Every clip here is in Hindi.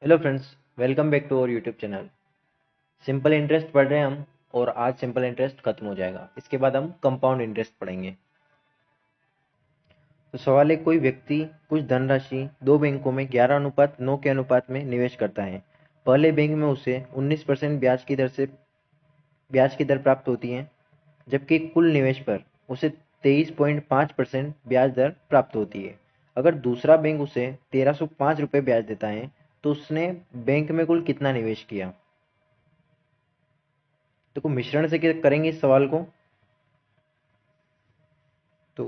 Hello friends, welcome back to our YouTube channel. Simple interest पढ़ रहे हैं हम और आज सिंपल इंटरेस्ट खत्म हो जाएगा। इसके बाद हम कंपाउंड इंटरेस्ट पढ़ेंगे। तो सवाल है, कोई व्यक्ति कुछ धनराशि दो बैंकों में 11:9 के अनुपात में निवेश करता है। पहले बैंक में उसे 19% ब्याज की दर प्राप्त होती है, जबकि कुल निवेश पर उसे 23.5% ब्याज दर प्राप्त होती है। अगर दूसरा बैंक उसे 1305 रुपये ब्याज देता है तो उसने बैंक में कुल कितना निवेश किया। देखो, मिश्रण से क्या करेंगे इस सवाल को। तो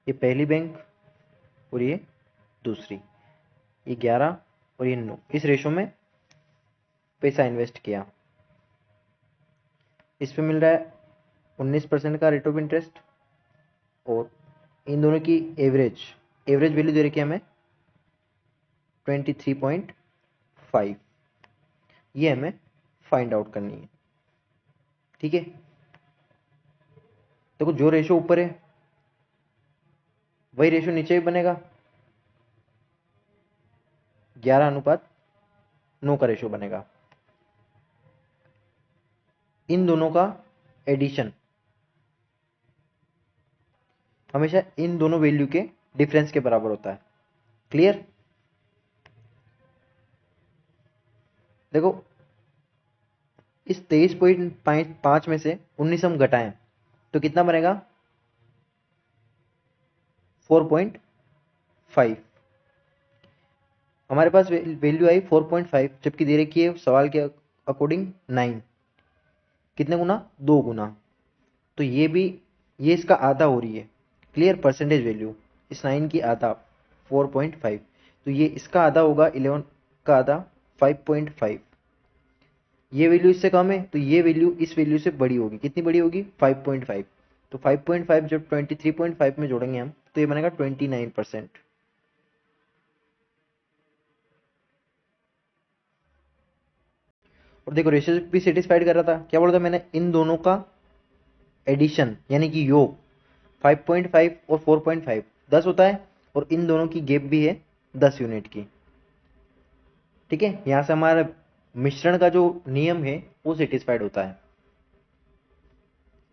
ये पहली बैंक और ये दूसरी, ये 11 और ये 9, इस रेशो में पैसा इन्वेस्ट किया। इस पे मिल रहा है 19% का रेट ऑफ इंटरेस्ट और इन दोनों की एवरेज एवरेज वैल्यू दे रखी है हमें 23.5। ये हमें फाइंड आउट करनी है। ठीक है, देखो जो रेशो ऊपर है वही रेशो नीचे भी बनेगा। 11:9 का रेशो बनेगा। इन दोनों का एडिशन हमेशा इन दोनों वैल्यू के डिफरेंस के बराबर होता है। क्लियर। देखो, इस 23.5 में से 19 हम घटाएं तो कितना बनेगा 4.5। हमारे पास वैल्यू आई 4.5, जबकि दे रखी है सवाल के अकॉर्डिंग 9। कितने गुना, 2 गुना। तो ये इसका आधा हो रही है। क्लियर, परसेंटेज वैल्यू इस 9 की आधा 4.5, तो ये इसका आधा होगा 11 का आधा 5.5। ये वैल्यू इससे कम है तो ये वैल्यू इस वैल्यू से बड़ी होगी। कितनी बड़ी होगी, 5.5। तो 5.5 जब 23.5 में जोड़ेंगे हम तो ये बनेगा 29%। और देखो, रेशियो भी सेटिस्फाइड कर रहा था। क्या बोला था मैंने, इन दोनों का एडिशन यानी कि योग 5.5 और 4.5 10 होता है, और इन दोनों की गैप भी है 10 यूनिट की। ठीक है, यहां से हमारा मिश्रण का जो नियम है वो सेटिस्फाइड होता है।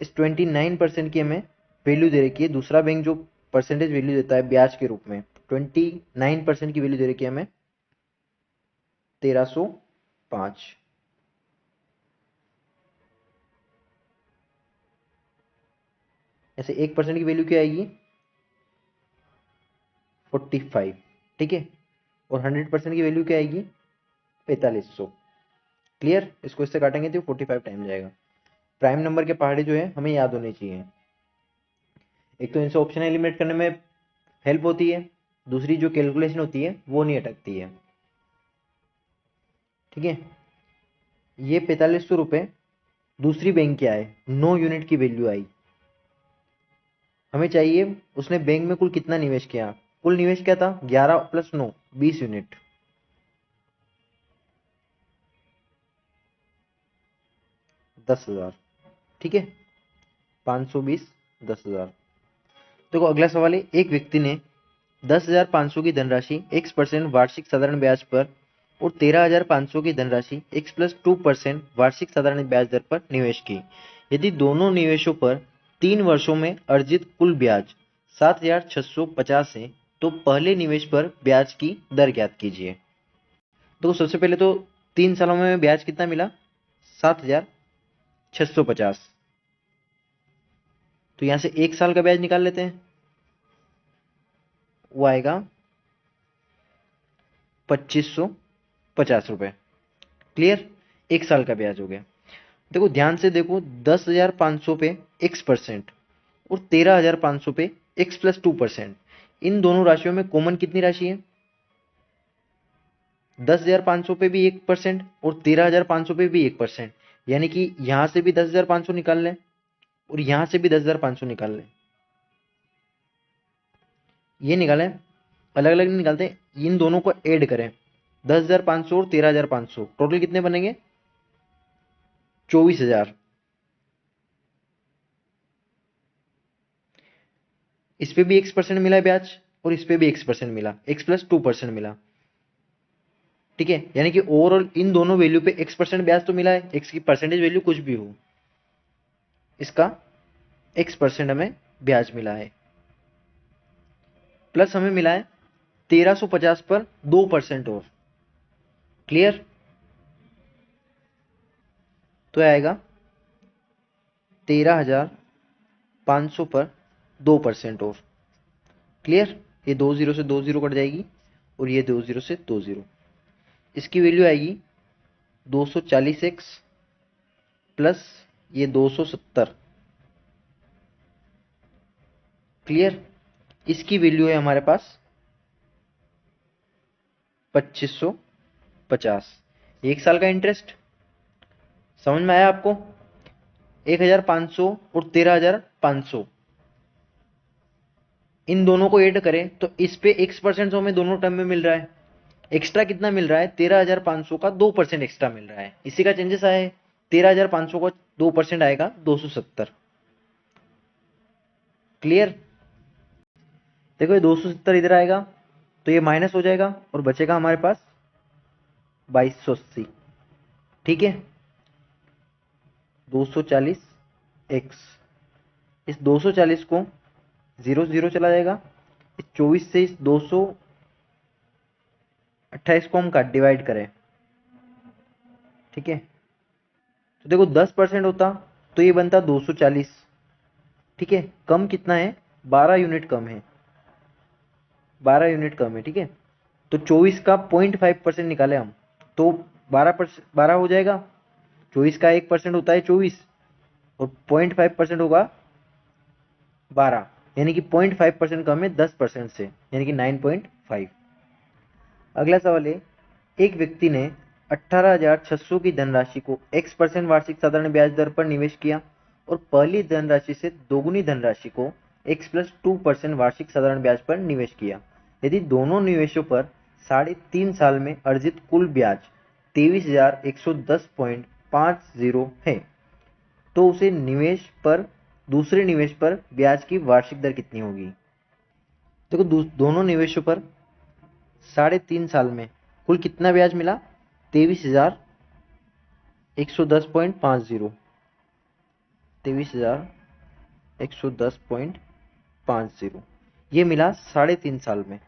इस 29% की हमें वैल्यू दे रखी है। दूसरा बैंक जो परसेंटेज वैल्यू देता है ब्याज के रूप में, 29% की वैल्यू दे रखी है हमें 1305। ऐसे 1% की वैल्यू क्या आएगी, 45। ठीक है, और 100% की वैल्यू क्या आएगी, 4500। क्लियर, इसको इससे काटेंगे तो 45 टाइम जाएगा। प्राइम नंबर के पहाड़े जो है हमें याद होने चाहिए। एक तो इनसे ऑप्शन एलिमिनेट करने में हेल्प होती है, दूसरी जो कैलकुलेशन होती है वो नहीं अटकती है। ठीक है, ये 4500 रुपये दूसरी बैंक के आए, 9 यूनिट की वैल्यू आई। हमें चाहिए उसने बैंक में कुल कितना निवेश किया। कुल निवेश क्या था, 11 + 9 20 यूनिट। 10,000। ठीक है, 520 10,000। देखो अगला सवाल है, एक व्यक्ति ने 10,500 की धनराशि x% वार्षिक साधारण ब्याज पर और 13,500 की धनराशि x+2% वार्षिक साधारण ब्याज दर पर निवेश की। यदि दोनों निवेशों पर 3 वर्षों में अर्जित कुल ब्याज 7,650 है तो पहले निवेश पर ब्याज की दर ज्ञात कीजिए। तो सबसे पहले तो 3 सालों में ब्याज कितना मिला, 7,650। तो यहां से 1 साल का ब्याज निकाल लेते हैं, वो आएगा 2,550 रुपये। क्लियर, 1 साल का ब्याज हो गया। देखो ध्यान से देखो, 10,500 पे x% और 13,500 पे x+2%। इन दोनों राशियों में कॉमन कितनी राशि है, 10,500 पे भी 1% और 13,500 पे भी 1%। यानी कि यहां से भी 10,500 निकाल लें और यहां से भी 10,500 निकाल लें। ये निकालें, अलग अलग नहीं निकालते, इन दोनों को ऐड करें। 10,500 और 13,500 टोटल कितने बनेंगे, 24,000। इस पे भी x% मिला ब्याज और इस पे भी x% मिला, x+2% मिला। ठीक है, यानी कि ओवरऑल इन दोनों वैल्यू पे x% ब्याज तो मिला है, x की परसेंटेज वैल्यू कुछ भी हो, इसका x% हमें ब्याज मिला है, प्लस हमें मिला है 1350 पर 2% और। क्लियर? तो आएगा 13,500 पर 2% और। क्लियर? ये 2 जीरो से 2 जीरो कट जाएगी और ये 2 जीरो से 2 जीरो, इसकी वैल्यू आएगी 240x प्लस ये 270। क्लियर? इसकी वैल्यू है हमारे पास 2550। एक साल का इंटरेस्ट समझ में आया आपको? 1500 और 13,500 इन दोनों को ऐड करें तो इस पे x% हमें दोनों टर्म में मिल रहा है। एक्स्ट्रा कितना मिल रहा है? 13,500 का 2% एक्स्ट्रा मिल रहा है, इसी का चेंजेस आया है। 13,500 का 2% आएगा 270। क्लियर? देखो ये 270 इधर आएगा तो ये माइनस हो जाएगा और बचेगा हमारे पास 2280। ठीक है, 240 x, इस 240 को 0 0 चला जाएगा, इस 24 से इस 228 को हम काट डिवाइड करें, ठीक है, तो देखो 10% होता तो ये बनता 240। ठीक है, कम कितना है? 12 यूनिट कम है, 12 यूनिट कम है। ठीक है, तो 24 का 0.5% निकाले हम तो 12 हो जाएगा। 24 का 1% होता है 24 और 0.5% होगा 12, यानी कि 0.5% कम है 10% से, यानी कि 9.5। अगला सवाल है, एक व्यक्ति ने 18,600 की धनराशि को x% वार्षिक साधारण ब्याज दर पर निवेश किया और पहली धनराशि से दोगुनी धनराशि को x प्लस 2% वार्षिक साधारण ब्याज पर निवेश किया। यदि दोनों निवेशों पर 3.5 साल में अर्जित कुल ब्याज 23,110.50 है, तो उसे निवेश पर दूसरे निवेश पर ब्याज की वार्षिक दर कितनी होगी? देखो दोनों निवेशों पर 3.5 साल में कुल कितना ब्याज मिला? 23,110.50, 23,110.50 ये मिला 3.5 साल में।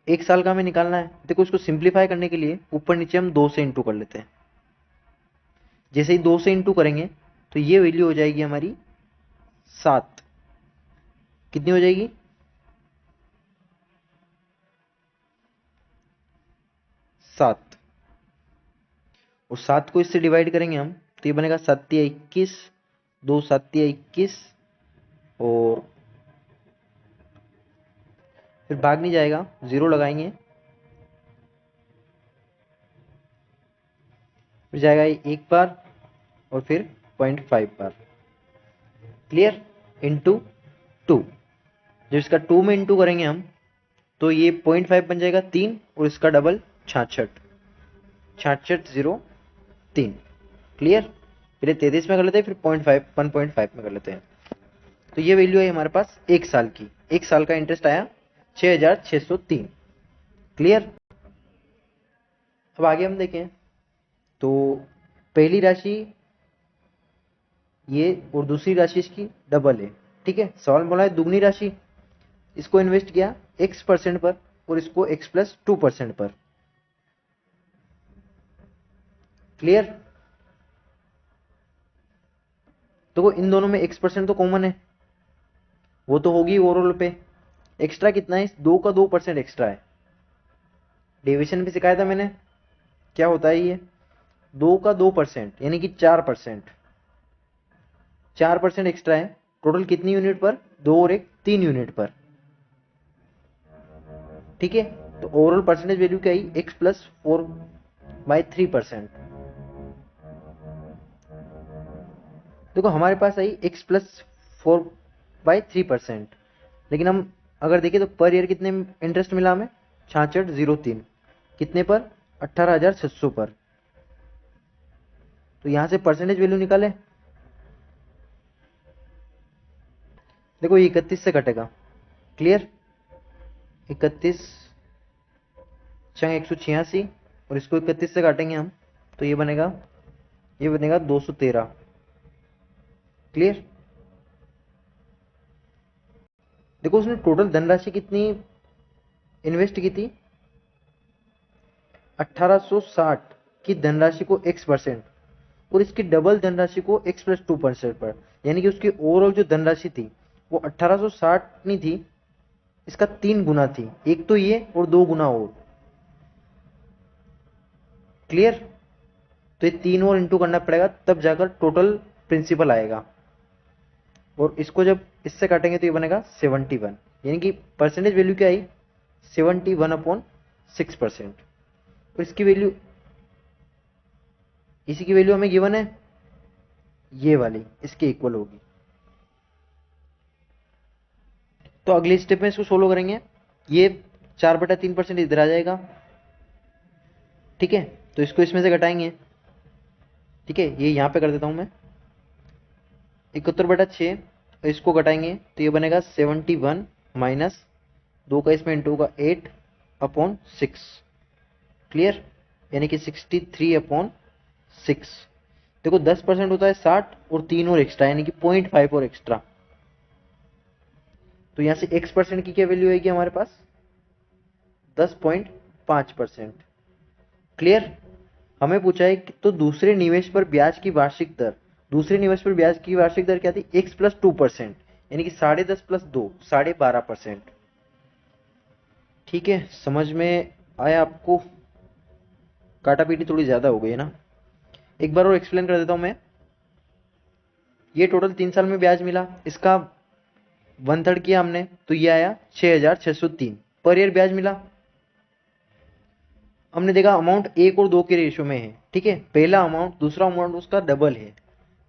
एक साल का हमें निकालना है। देखो इसको सिंप्लीफाई करने के लिए ऊपर नीचे हम 2 से इंटू कर लेते हैं। जैसे ही 2 से इंटू करेंगे तो ये वैल्यू हो जाएगी हमारी 7। कितनी हो जाएगी? 7। और 7 को इससे डिवाइड करेंगे हम तो ये बनेगा 7 या 21, 2 7 या 21 और फिर भाग नहीं जाएगा, 0 लगाएंगे, फिर जाएगा एक बार और फिर 0.5 बार। क्लियर? इंटू 2, जब इसका 2 में इंटू करेंगे हम तो ये 0.5 बन जाएगा 3 और इसका डबल 66, 6603। क्लियर? पहले 33 में कर लेते हैं फिर 0.5 1.5 में कर लेते हैं। तो ये वैल्यू है हमारे पास एक साल की। एक साल का इंटरेस्ट आया 6,603। क्लियर? अब आगे हम देखें तो पहली राशि ये और दूसरी राशि इसकी डबल है। ठीक है, सवाल बोला है दुगनी राशि, इसको इन्वेस्ट किया x% पर और इसको x प्लस 2% पर। क्लियर? तो इन दोनों में x% तो कॉमन है, वो तो होगी ओवरऑल पे। एक्स्ट्रा कितना है? 2 का 2% एक्स्ट्रा है। डेविएशन भी सिखाया था मैंने, क्या होता है ये? 2 का 2% यानी कि 4%। 4% एक्स्ट्रा है। टोटल कितनी यूनिट पर? 2 और 1 3 यूनिट पर। ठीक है, तो ओवरऑल परसेंटेज वैल्यू क्या आई? x plus 4/3%। देखो हमारे पास आई x प्लस 4/3%, लेकिन हम अगर देखें तो पर ईयर कितने इंटरेस्ट मिला हमें? 6603। कितने पर? 18,600 पर। तो यहां से परसेंटेज वैल्यू निकाले। देखो ये 31 से कटेगा। क्लियर? 31 चंग 186 और इसको 31 से काटेंगे हम तो ये बनेगा 213। क्लियर। देखो उसने टोटल धनराशि कितनी इन्वेस्ट की थी, 1860 की धनराशि को x% और इसकी डबल धनराशि को x+2% पर, यानी कि उसकी ओवरऑल जो धनराशि थी वो 1860 नहीं थी, इसका 3 गुना थी। एक तो ये और 2 गुना और। क्लियर। तो ये 3 और इंटू करना पड़ेगा तब जाकर टोटल प्रिंसिपल आएगा और इसको जब इससे काटेंगे तो ये बनेगा 71, यानी कि परसेंटेज वैल्यू क्या आई 71/6%। और इसकी वैल्यू, इसी की वैल्यू हमें गिवन है ये वाली, इसके इक्वल होगी। तो अगले स्टेप में इसको सोल्व करेंगे। ये 4/3% इधर आ जाएगा। ठीक है, तो इसको इसमें से घटाएंगे। ठीक है, ये यहां पे कर देता हूं मैं 71/6, इसको घटाएंगे तो ये बनेगा 71 माइनस 2 का इसमें इंटू का 8/6। क्लियर, यानी कि 63/6। देखो 10% होता है 60 और 3 और एक्स्ट्रा, यानी कि 0.5 और एक्स्ट्रा। तो यहां से x% की क्या वैल्यू आएगी हमारे पास 10.5%। क्लियर। हमें पूछा है कि तो दूसरे निवेश पर ब्याज की वार्षिक दर, दूसरे निवेश पर ब्याज की वार्षिक दर क्या थी x+2%, यानी कि 10.5 + 2 12.5%। ठीक है, समझ में आया आपको। काटा पीटी थोड़ी ज्यादा हो गई है ना। एक बार और एक्सप्लेन कर देता हूं मैं। ये टोटल 3 साल में ब्याज मिला, इसका 1/3 किया हमने तो ये आया 6603 पर ईयर ब्याज मिला। हमने देखा अमाउंट 1 और 2 के रेशियो में है। ठीक है, पहला अमाउंट दूसरा अमाउंट उसका डबल है।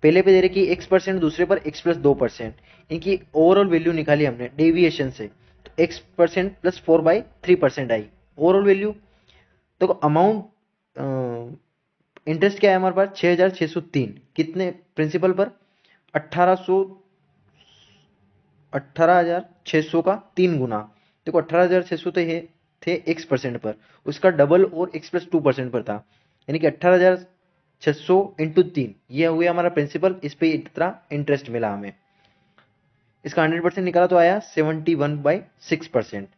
पहले पे दे रहे कि x%, दूसरे पर x+2%। इनकी ओवरऑल वैल्यू निकाली हमने डेविएशन से, तो x% + 4/3% आई ओवरऑल वैल्यू। तो अमाउंट इंटरेस्ट क्या है हमारे पास 6603, कितने प्रिंसिपल पर 18,600 का 3 गुना। देखो 18,600 तो ये थे x% पर, उसका डबल और x+2% पर था, यानी कि 18,600 इंटू 3, ये हुआ हमारा प्रिंसिपल। इस पे इतना इंटरेस्ट मिला हमें। इसका 100% निकाला तो आया 71/6%।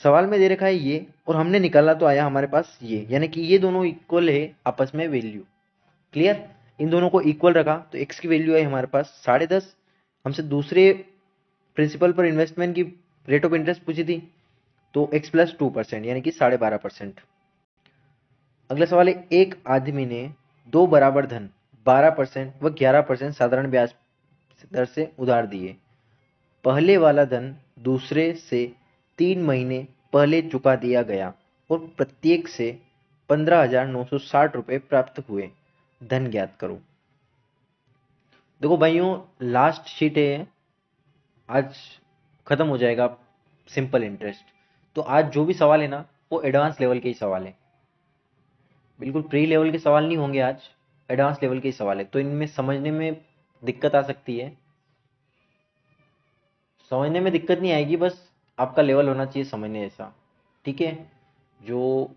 सवाल में दे रखा है ये और हमने निकाला तो आया हमारे पास ये, यानी कि ये दोनों इक्वल है आपस में वैल्यू। क्लियर। इन दोनों को इक्वल रखा तो x की वैल्यू है हमारे पास 10.5। हमसे दूसरे प्रिंसिपल पर इन्वेस्टमेंट की रेट ऑफ इंटरेस्ट पूछी थी तो x+2%, यानी कि 12.5%। अगला सवाल है, एक आदमी ने दो बराबर धन 12% व 11% साधारण ब्याज दर से उधार दिए। पहले वाला धन दूसरे से 3 महीने पहले चुका दिया गया और प्रत्येक से 15,960 रुपए प्राप्त हुए। धन ज्ञात करो। देखो भाइयों, लास्ट शीट है, आज खत्म हो जाएगा सिंपल इंटरेस्ट। तो आज जो भी सवाल है ना वो एडवांस लेवल के ही सवाल है, बिल्कुल प्री लेवल के सवाल नहीं होंगे आज, एडवांस लेवल के ही सवाल है। तो इनमें समझने में दिक्कत आ सकती है, समझने में दिक्कत नहीं आएगी, बस आपका लेवल होना चाहिए समझने जैसा। ठीक है, जो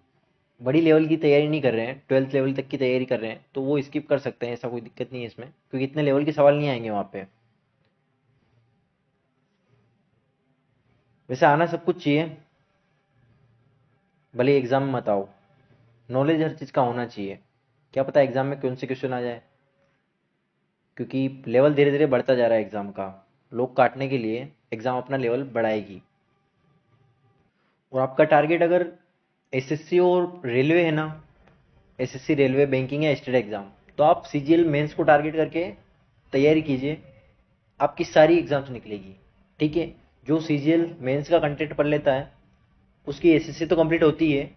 बड़ी लेवल की तैयारी नहीं कर रहे हैं, 12th लेवल तक की तैयारी कर रहे हैं, तो वो स्किप कर सकते हैं, ऐसा कोई दिक्कत नहीं है इसमें, क्योंकि इतने लेवल के सवाल नहीं आएंगे वहाँ पे। वैसे आना सब कुछ चाहिए, भले एग्जाम में मत आओ, नॉलेज हर चीज़ का होना चाहिए। क्या पता एग्जाम में कौन से क्वेश्चन आ जाए, क्योंकि लेवल धीरे धीरे बढ़ता जा रहा है एग्जाम का। लोग काटने के लिए एग्जाम अपना लेवल बढ़ाएगी। और आपका टारगेट अगर एसएससी और रेलवे है ना, एसएससी रेलवे बैंकिंग या स्टेट एग्जाम, तो आप सीजीएल मेंस को टारगेट करके तैयारी कीजिए, आपकी सारी एग्जाम्स निकलेगी। ठीक है, जो सीजीएल मेंस का कंटेंट पढ़ लेता है उसकी एसएससी तो कंप्लीट होती है,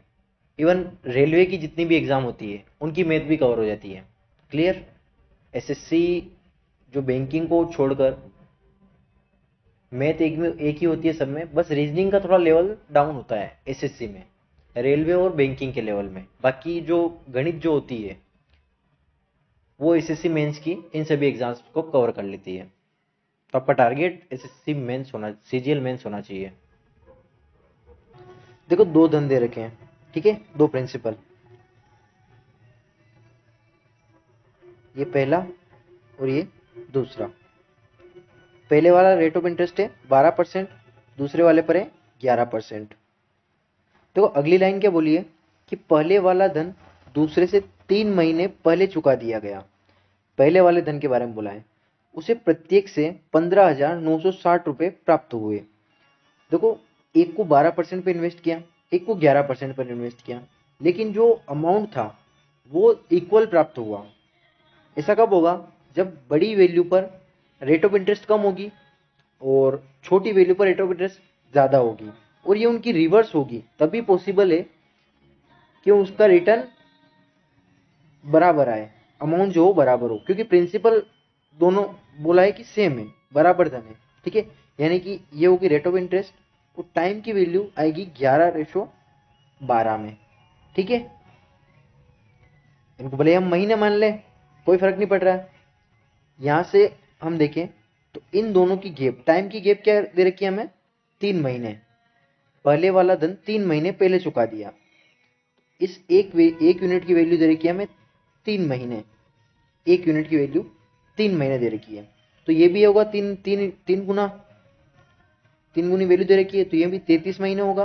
इवन रेलवे की जितनी भी एग्जाम होती है उनकी मैथ भी कवर हो जाती है। क्लियर। एसएससी जो बैंकिंग को छोड़कर मैथ एक ही होती है सब में, बस रीजनिंग का थोड़ा लेवल डाउन होता है एसएससी में, रेलवे और बैंकिंग के लेवल में। बाकी जो गणित जो होती है वो एसएससी मेंस की इन सभी एग्जाम्स को कवर कर लेती है। तो आपका टारगेट एसएससी मेंस होना, सीजीएल मेंस होना चाहिए। देखो दो धन दे रखे हैं, ठीक है, दो प्रिंसिपल, ये पहला और ये दूसरा। पहले वाला रेट ऑफ इंटरेस्ट है 12%, दूसरे वाले पर है 11%। देखो अगली लाइन क्या बोली है कि पहले वाला धन दूसरे से 3 महीने पहले चुका दिया गया। पहले वाले धन के बारे में बोला है, उसे प्रत्येक से 15,960 रुपये प्राप्त हुए। देखो एक को 12% पे इन्वेस्ट किया, एक को 11% पर इन्वेस्ट किया, लेकिन जो अमाउंट था वो इक्वल प्राप्त हुआ। ऐसा कब होगा? जब बड़ी वैल्यू पर रेट ऑफ इंटरेस्ट कम होगी और छोटी वैल्यू पर रेट ऑफ इंटरेस्ट ज़्यादा होगी, और ये उनकी रिवर्स होगी, तभी पॉसिबल है कि उसका रिटर्न बराबर आए, अमाउंट जो हो बराबर हो, क्योंकि प्रिंसिपल दोनों बोला है कि सेम है, बराबर धन है, ठीक है। यानी कि ये होगी रेट ऑफ इंटरेस्ट और टाइम की वैल्यू आएगी 11:12 में, ठीक है। इनको भले हम महीने मान लें, कोई फर्क नहीं पड़ रहा है। यहां से हम देखें तो इन दोनों की गैप, टाइम की गैप क्या दे रखी है हमें? 3 महीने। पहले वाला धन 3 महीने पहले चुका दिया, इस एक यूनिट की वैल्यू दे रखी है हमें 3 महीने, एक यूनिट की वैल्यू 3 महीने दे रखी है, तो ये भी होगा तीन तीन तीन गुना, 3 गुनी वैल्यू दे रखी है, तो ये भी 33 महीने होगा,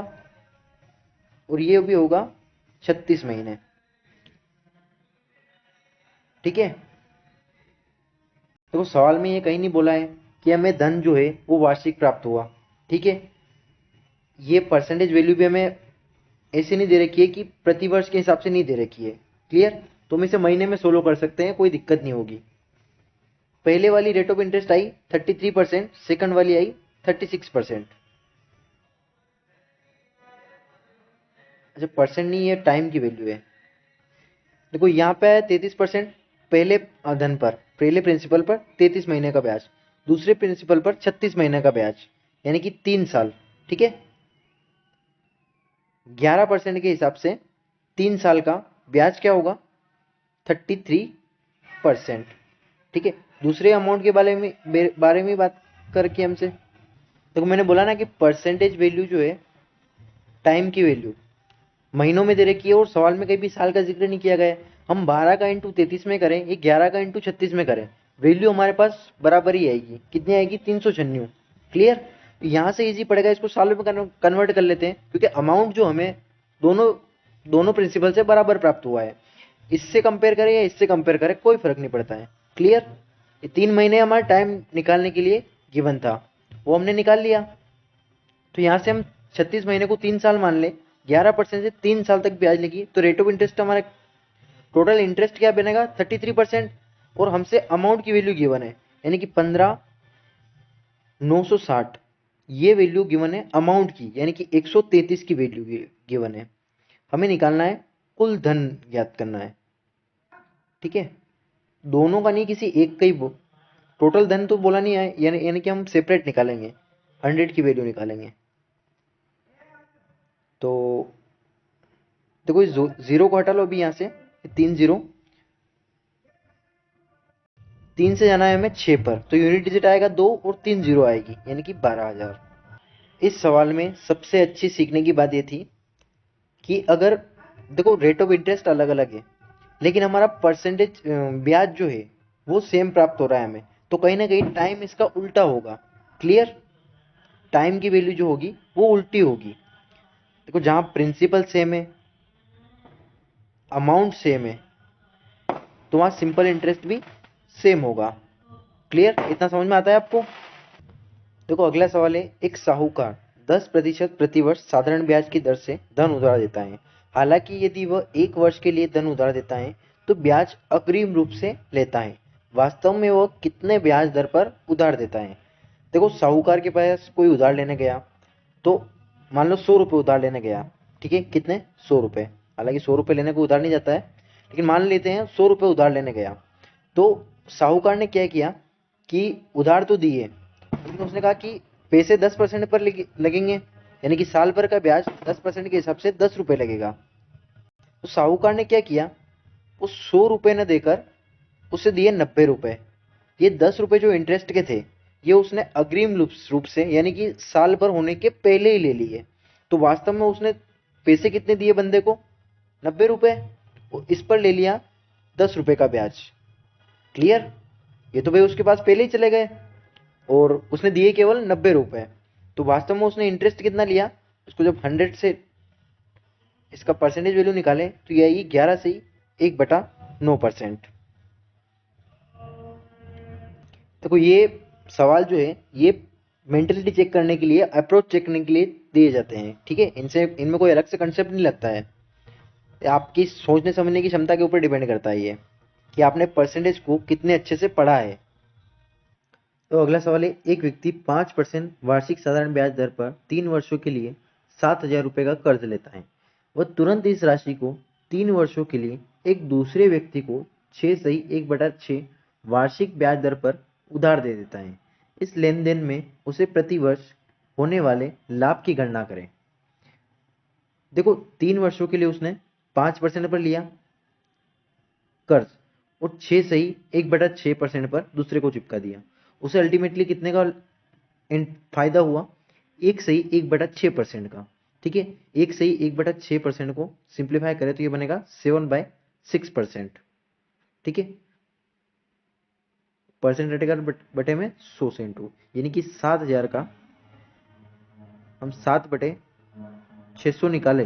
और ये भी होगा 36 महीने, ठीक है। तो सवाल में ये कहीं नहीं बोला है कि हमें धन जो है वो वार्षिक प्राप्त हुआ, ठीक है। ये परसेंटेज वैल्यू भी हमें ऐसे नहीं दे रखी है कि प्रति वर्ष के हिसाब से नहीं दे रखी है, क्लियर। तो हम इसे महीने में सोल्व कर सकते हैं, कोई दिक्कत नहीं होगी। पहले वाली rate of interest I 33%, second वाली आई 36%। अच्छा परसेंट नहीं, है टाइम की वैल्यू है। देखो यहाँ पे है 33% पहले धन पर, पहले प्रिंसिपल पर 33 महीने का ब्याज, दूसरे प्रिंसिपल पर 36 महीने का ब्याज, यानी कि 3 साल, ठीक है। 11% के हिसाब से 3 साल का ब्याज क्या होगा? 33%, ठीक है। दूसरे अमाउंट के बारे में बात करके हमसे, देखो मैंने बोला ना कि परसेंटेज वैल्यू जो है टाइम की वैल्यू महीनों में दे रखी है, और सवाल में कहीं भी साल का जिक्र नहीं किया गया है। हम 12 का इंटू 33 में करें, ये 11 का इंटू 36 में करें, वैल्यू हमारे पास बराबर ही आएगी। कितनी आएगी? 396, क्लियर। यहाँ से इजी पड़ेगा, इसको सालों में कन्वर्ट कर लेते हैं, क्योंकि अमाउंट जो हमें दोनों दोनों प्रिंसिपल से बराबर प्राप्त हुआ है। इससे कंपेयर करें या इससे कंपेयर करें, कोई फर्क नहीं पड़ता है, क्लियर। ये 3 महीने हमारा टाइम निकालने के लिए गिवन था, वो हमने निकाल लिया। तो यहाँ से हम 36 महीने को 3 साल मान ले, 11% से 3 साल तक ब्याज लगी, तो रेट ऑफ इंटरेस्ट हमारा टोटल इंटरेस्ट क्या बनेगा? 33%, और हमसे अमाउंट की वैल्यू गिवन है, यानी कि 15,960, ये वैल्यू गिवन है अमाउंट की, यानी कि 133 की वैल्यू गिवन है। हमें निकालना है कुल धन, ज्ञात करना है, ठीक है। दोनों का नहीं, किसी एक का ही टोटल धन तो बोला नहीं है, यानी कि हम सेपरेट निकालेंगे, 100 की वैल्यू निकालेंगे। तो देखो इस जीरो को हटा लो अभी यहाँ से, 3 0, 3 से जाना है हमें 6 पर, तो यूनिट डिजिट आएगा 2 और 3 0 आएगी, यानी कि 12,000। इस सवाल में सबसे अच्छी सीखने की बात ये थी कि अगर देखो रेट ऑफ इंटरेस्ट अलग अलग है, लेकिन हमारा परसेंटेज ब्याज जो है वो सेम प्राप्त हो रहा है हमें, तो कहीं ना कहीं टाइम इसका उल्टा होगा, क्लियर। टाइम की वैल्यू जो होगी वो उल्टी होगी। देखो जहां प्रिंसिपल सेम है, अमाउंट सेम है, तो वहां सिंपल इंटरेस्ट भी सेम होगा, क्लियर। इतना समझ में आता है आपको? देखो अगला सवाल है, एक साहूकार 10% प्रतिवर्ष साधारण ब्याज की दर से धन उधार देता है। हालांकि यदि वह 1 वर्ष के लिए धन उधार देता है तो ब्याज अग्रिम रूप से लेता है। वास्तव में वह कितने ब्याज दर पर उधार देता है? देखो साहूकार के पास कोई उधार लेने गया, तो मान लो 100 रुपये उधार लेने गया, ठीक है। कितने? 100 रुपये। हालांकि 100 रुपये लेने को उधार नहीं जाता है, लेकिन मान लेते हैं 100 रुपये उधार लेने गया। तो साहूकार ने क्या किया कि उधार तो दिए, लेकिन उसने कहा कि पैसे 10% पर लगेंगे, यानी कि साल भर का ब्याज 10% के हिसाब से 10 रुपये लगेगा। तो साहूकार ने क्या किया, वो 100 रुपये न देकर उसे दिए 90 रुपये। ये 10 रुपये जो इंटरेस्ट के थे, ये उसने अग्रिम रूप से, यानी कि साल भर होने के पहले ही ले लिए। तो वास्तव में उसने पैसे कितने दिए बंदे को, 90 रुपए, इस पर ले लिया 10 रुपए का ब्याज। क्लियर? ये तो भाई उसके पास पहले ही चले गए और उसने दिए केवल 90 रुपए, तो वास्तव में उसने इंटरेस्ट कितना लिया, उसको जब 100 से इसका परसेंटेज वैल्यू निकाले तो ये आएगी 11 से 1/9%। देखो ये सवाल जो है ये मेंटलिटी चेक करने के लिए, अप्रोच चेक करने के लिए दिए जाते हैं, ठीक है। इनसे इनमें कोई अलग से कंसेप्ट नहीं लगता है, आपकी सोचने समझने की क्षमता के ऊपर डिपेंड करता है ये, कि आपने परसेंटेज को कितने अच्छे से पढ़ा है। तो अगला सवाल है, एक व्यक्ति 5% वार्षिक साधारण ब्याज दर पर 3 वर्षों के लिए 7,000 रुपये का कर्ज लेता है। वह तुरंत इस राशि को 3 वर्षों के लिए एक दूसरे व्यक्ति को 6/1/6 वार्षिक ब्याज दर पर उधार दे देता है। इस लेन देन में उसे प्रति वर्ष होने वाले लाभ की गणना करें। देखो 3 वर्षों के लिए उसने 5% पर लिया कर्ज और 6/1/6% पर दूसरे को चिपका दिया। उसे अल्टीमेटली कितने का फायदा हुआ, 1/1/6% का, ठीक है। 1/1/6% को सिंप्लीफाई करें तो ये बनेगा 7/6%, ठीक है। परसेंट रटेगा बटे में 100 से इंटू, यानी कि 7,000 का हम 7/600 निकाले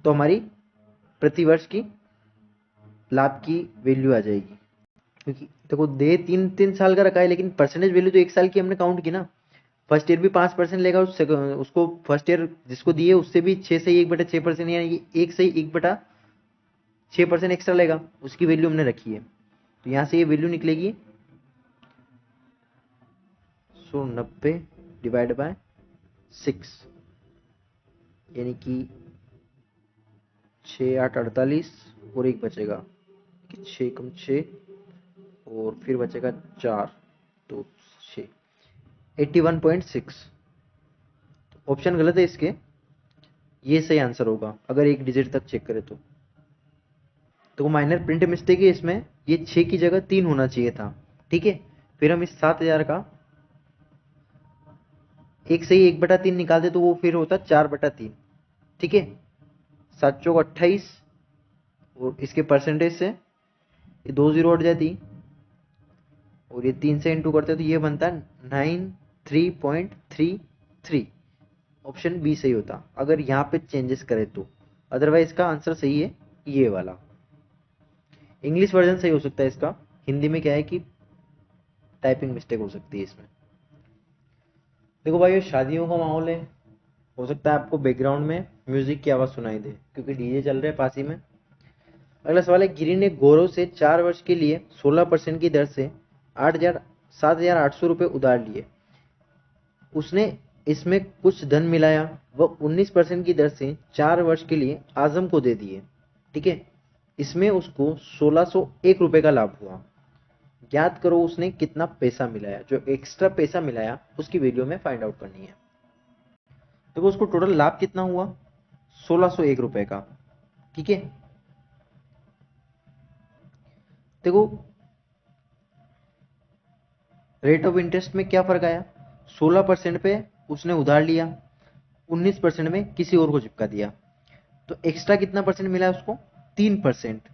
तो हमारी प्रतिवर्ष की लाभ की वैल्यू आ जाएगी। क्योंकि देखो दे 3 साल का रखा है, लेकिन परसेंटेज वैल्यू तो 1 साल की हमने काउंट की ना। फर्स्ट ईयर भी 5% लेगा, उसको फर्स्ट ईयर जिसको दिए उससे भी 6/1/6%, यानी 1/1/6% एक्स्ट्रा लेगा, उसकी वैल्यू हमने रखी है। तो यहां से ये वैल्यू निकलेगी 190 डिवाइड बाय 6, यानी कि 6 8 48 और एक बचेगा, 6 कम 6 और फिर बचेगा 4 तो 6, 81.6। ऑप्शन गलत है इसके, ये सही आंसर होगा अगर एक डिजिट तक चेक करें तो माइनर प्रिंट मिस्टेक है इसमें, ये 6 की जगह 3 होना चाहिए था, ठीक है। फिर हम इस 7,000 का 1/1/3 निकाल दे तो वो फिर होता 4/3, ठीक है। 7 चौक 28 और इसके परसेंटेज से ये 2 जीरो हट जाती और ये 3 से इंटू करते तो ये बनता 93.33। ऑप्शन बी सही होता अगर यहाँ पे चेंजेस करे तो, अदरवाइज इसका आंसर सही है ये वाला। इंग्लिश वर्जन सही हो सकता है इसका, हिंदी में क्या है कि टाइपिंग मिस्टेक हो सकती है इसमें। देखो भाई ये शादियों का माहौल है, हो सकता है आपको बैकग्राउंड में म्यूजिक की आवाज सुनाई दे क्योंकि डीजे चल रहे हैं पास ही में। अगला सवाल है, गिरी ने गौरव से 4 वर्ष के लिए 16% की दर से 7,800 रुपये उधार लिए। उसने इसमें कुछ धन मिलाया, वह 19% की दर से 4 वर्ष के लिए आजम को दे दिए, ठीक है। इसमें उसको 1,601 रुपये का लाभ हुआ। ज्ञात करो उसने कितना पैसा मिलाया, जो एक्स्ट्रा पैसा मिलाया उसकी वैल्यू में फाइंड आउट करनी है। तो उसको टोटल लाभ कितना हुआ, 1,601 रुपये का, ठीक है। देखो रेट ऑफ इंटरेस्ट में क्या फर्क आया, 16% पे उसने उधार लिया, 19% में किसी और को चिपका दिया, तो एक्स्ट्रा कितना परसेंट मिला उसको, 3%।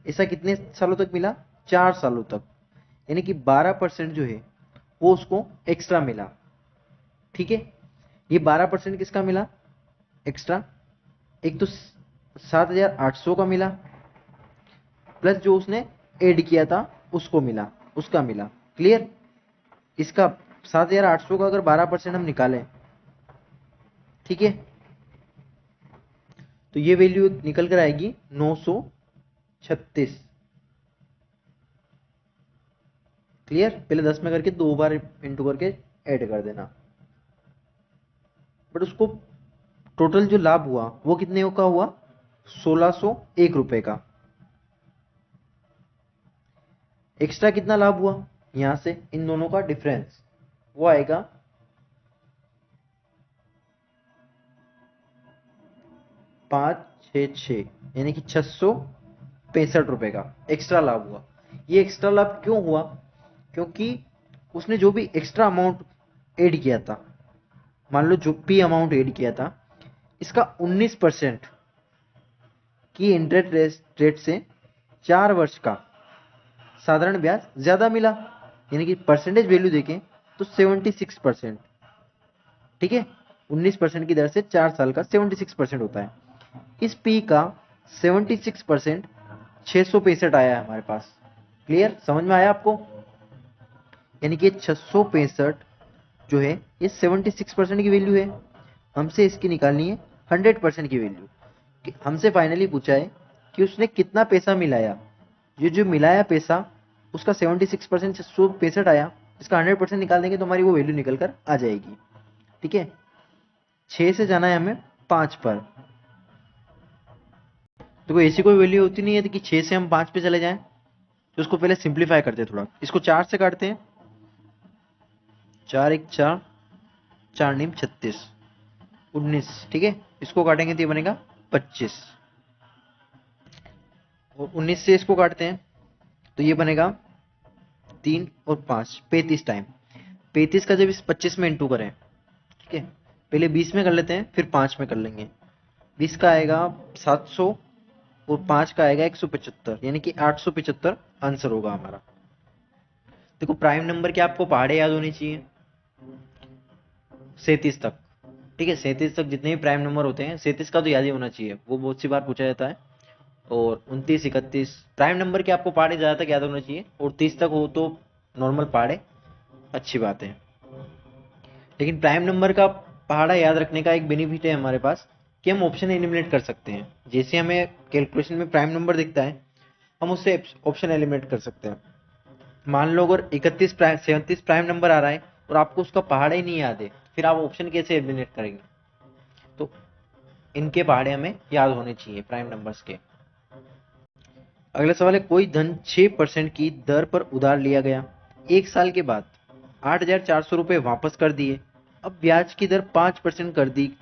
ऐसा कितने सालों तक मिला, 4 सालों तक, यानी कि 12% जो है वो उसको एक्स्ट्रा मिला, ठीक है। ये 12% किसका मिला एक्स्ट्रा, एक तो 7,800 का मिला, प्लस जो उसने ऐड किया था उसको मिला, उसका मिला। क्लियर? इसका 7,800 का अगर 12% हम निकालें, ठीक है, तो ये वैल्यू निकल कर आएगी 936। क्लियर? पहले 10 में करके 2 बार इंटू करके ऐड कर देना। बट उसको टोटल जो लाभ हुआ वो कितने का हुआ, 1,601 रुपए का। एक्स्ट्रा कितना लाभ हुआ, यहां से इन दोनों का डिफरेंस वो आएगा 566, यानी कि 665 रुपए का एक्स्ट्रा लाभ हुआ। ये एक्स्ट्रा लाभ क्यों हुआ, क्योंकि उसने जो भी एक्स्ट्रा अमाउंट ऐड किया था, मान लो जो भी अमाउंट ऐड किया था, इसका 19% की इंटरेस्ट रेट से 4 वर्ष का साधारण ब्याज ज्यादा मिला, यानी कि परसेंटेज वैल्यू देखें तो 76%। ठीक है, 19% की दर से 4 साल का 76% होता है। इस पी का 76% 665 आया है हमारे पास। क्लियर, समझ में आया आपको? यानी कि 665 जो है ये 76% की वैल्यू है। हमसे इसकी निकालनी है 100% की वैल्यू। हमसे फाइनली पूछा है कि उसने कितना पैसा मिलाया। ये जो मिलाया पैसा उसका 76% 665 आया, इसका 100% निकाल देंगे तो हमारी वो वैल्यू निकल कर आ जाएगी। ठीक है, 6 से जाना है हमें 5 पर। तो कोई ऐसी कोई वैल्यू होती नहीं है कि 6 से हम 5 पे चले जाएं। तो उसको पहले सिंप्लीफाई करते हैं थोड़ा। इसको 4 से काटते हैं, 4 1 4, 4 नीम 36, 19। ठीक है, इसको काटेंगे तो ये बनेगा 25। और 19 से इसको काटते हैं तो ये बनेगा 3 और 5, 35 टाइम। 35 का जब इस 25 में इंटू करें, ठीक है, पहले 20 में कर लेते हैं फिर 5 में कर लेंगे। 20 का आएगा 700 और 5 का आएगा 175, यानी कि 875 आंसर होगा हमारा। देखो प्राइम नंबर के आपको पहाड़े याद होनी चाहिए 37 तक। ठीक है, 37 तक जितने भी प्राइम नंबर होते हैं 37 का तो याद ही होना चाहिए, वो बहुत सी बार पूछा जाता है। और 29 31 प्राइम नंबर के आपको पहाड़े ज्यादा तक याद होना चाहिए, और 30 तक हो तो नॉर्मल पहाड़े, अच्छी बात है। लेकिन प्राइम नंबर का पहाड़ा याद रखने का एक बेनिफिट है हमारे पास कि हम ऑप्शन एलिमिनेट कर सकते हैं। जैसे हमें कैलकुलेशन में प्राइम नंबर दिखता है, हम उससे ऑप्शन एलिमिनेट कर सकते हैं। मान लो अगर 37 प्राइम नंबर आ रहा है और आपको उसका पहाड़ा ही नहीं याद है, फिर आप ऑप्शन कैसे एलिमिनेट करेंगे? तो इनके पहाड़े हमें याद होने चाहिए प्राइम नंबर्स के। अगला सवाल है, कोई धन 6% की दर पर उधार लिया गया, एक साल के बाद 8,400 रुपए वापस कर दिए, अब ब्याज की दर 5% कर दी,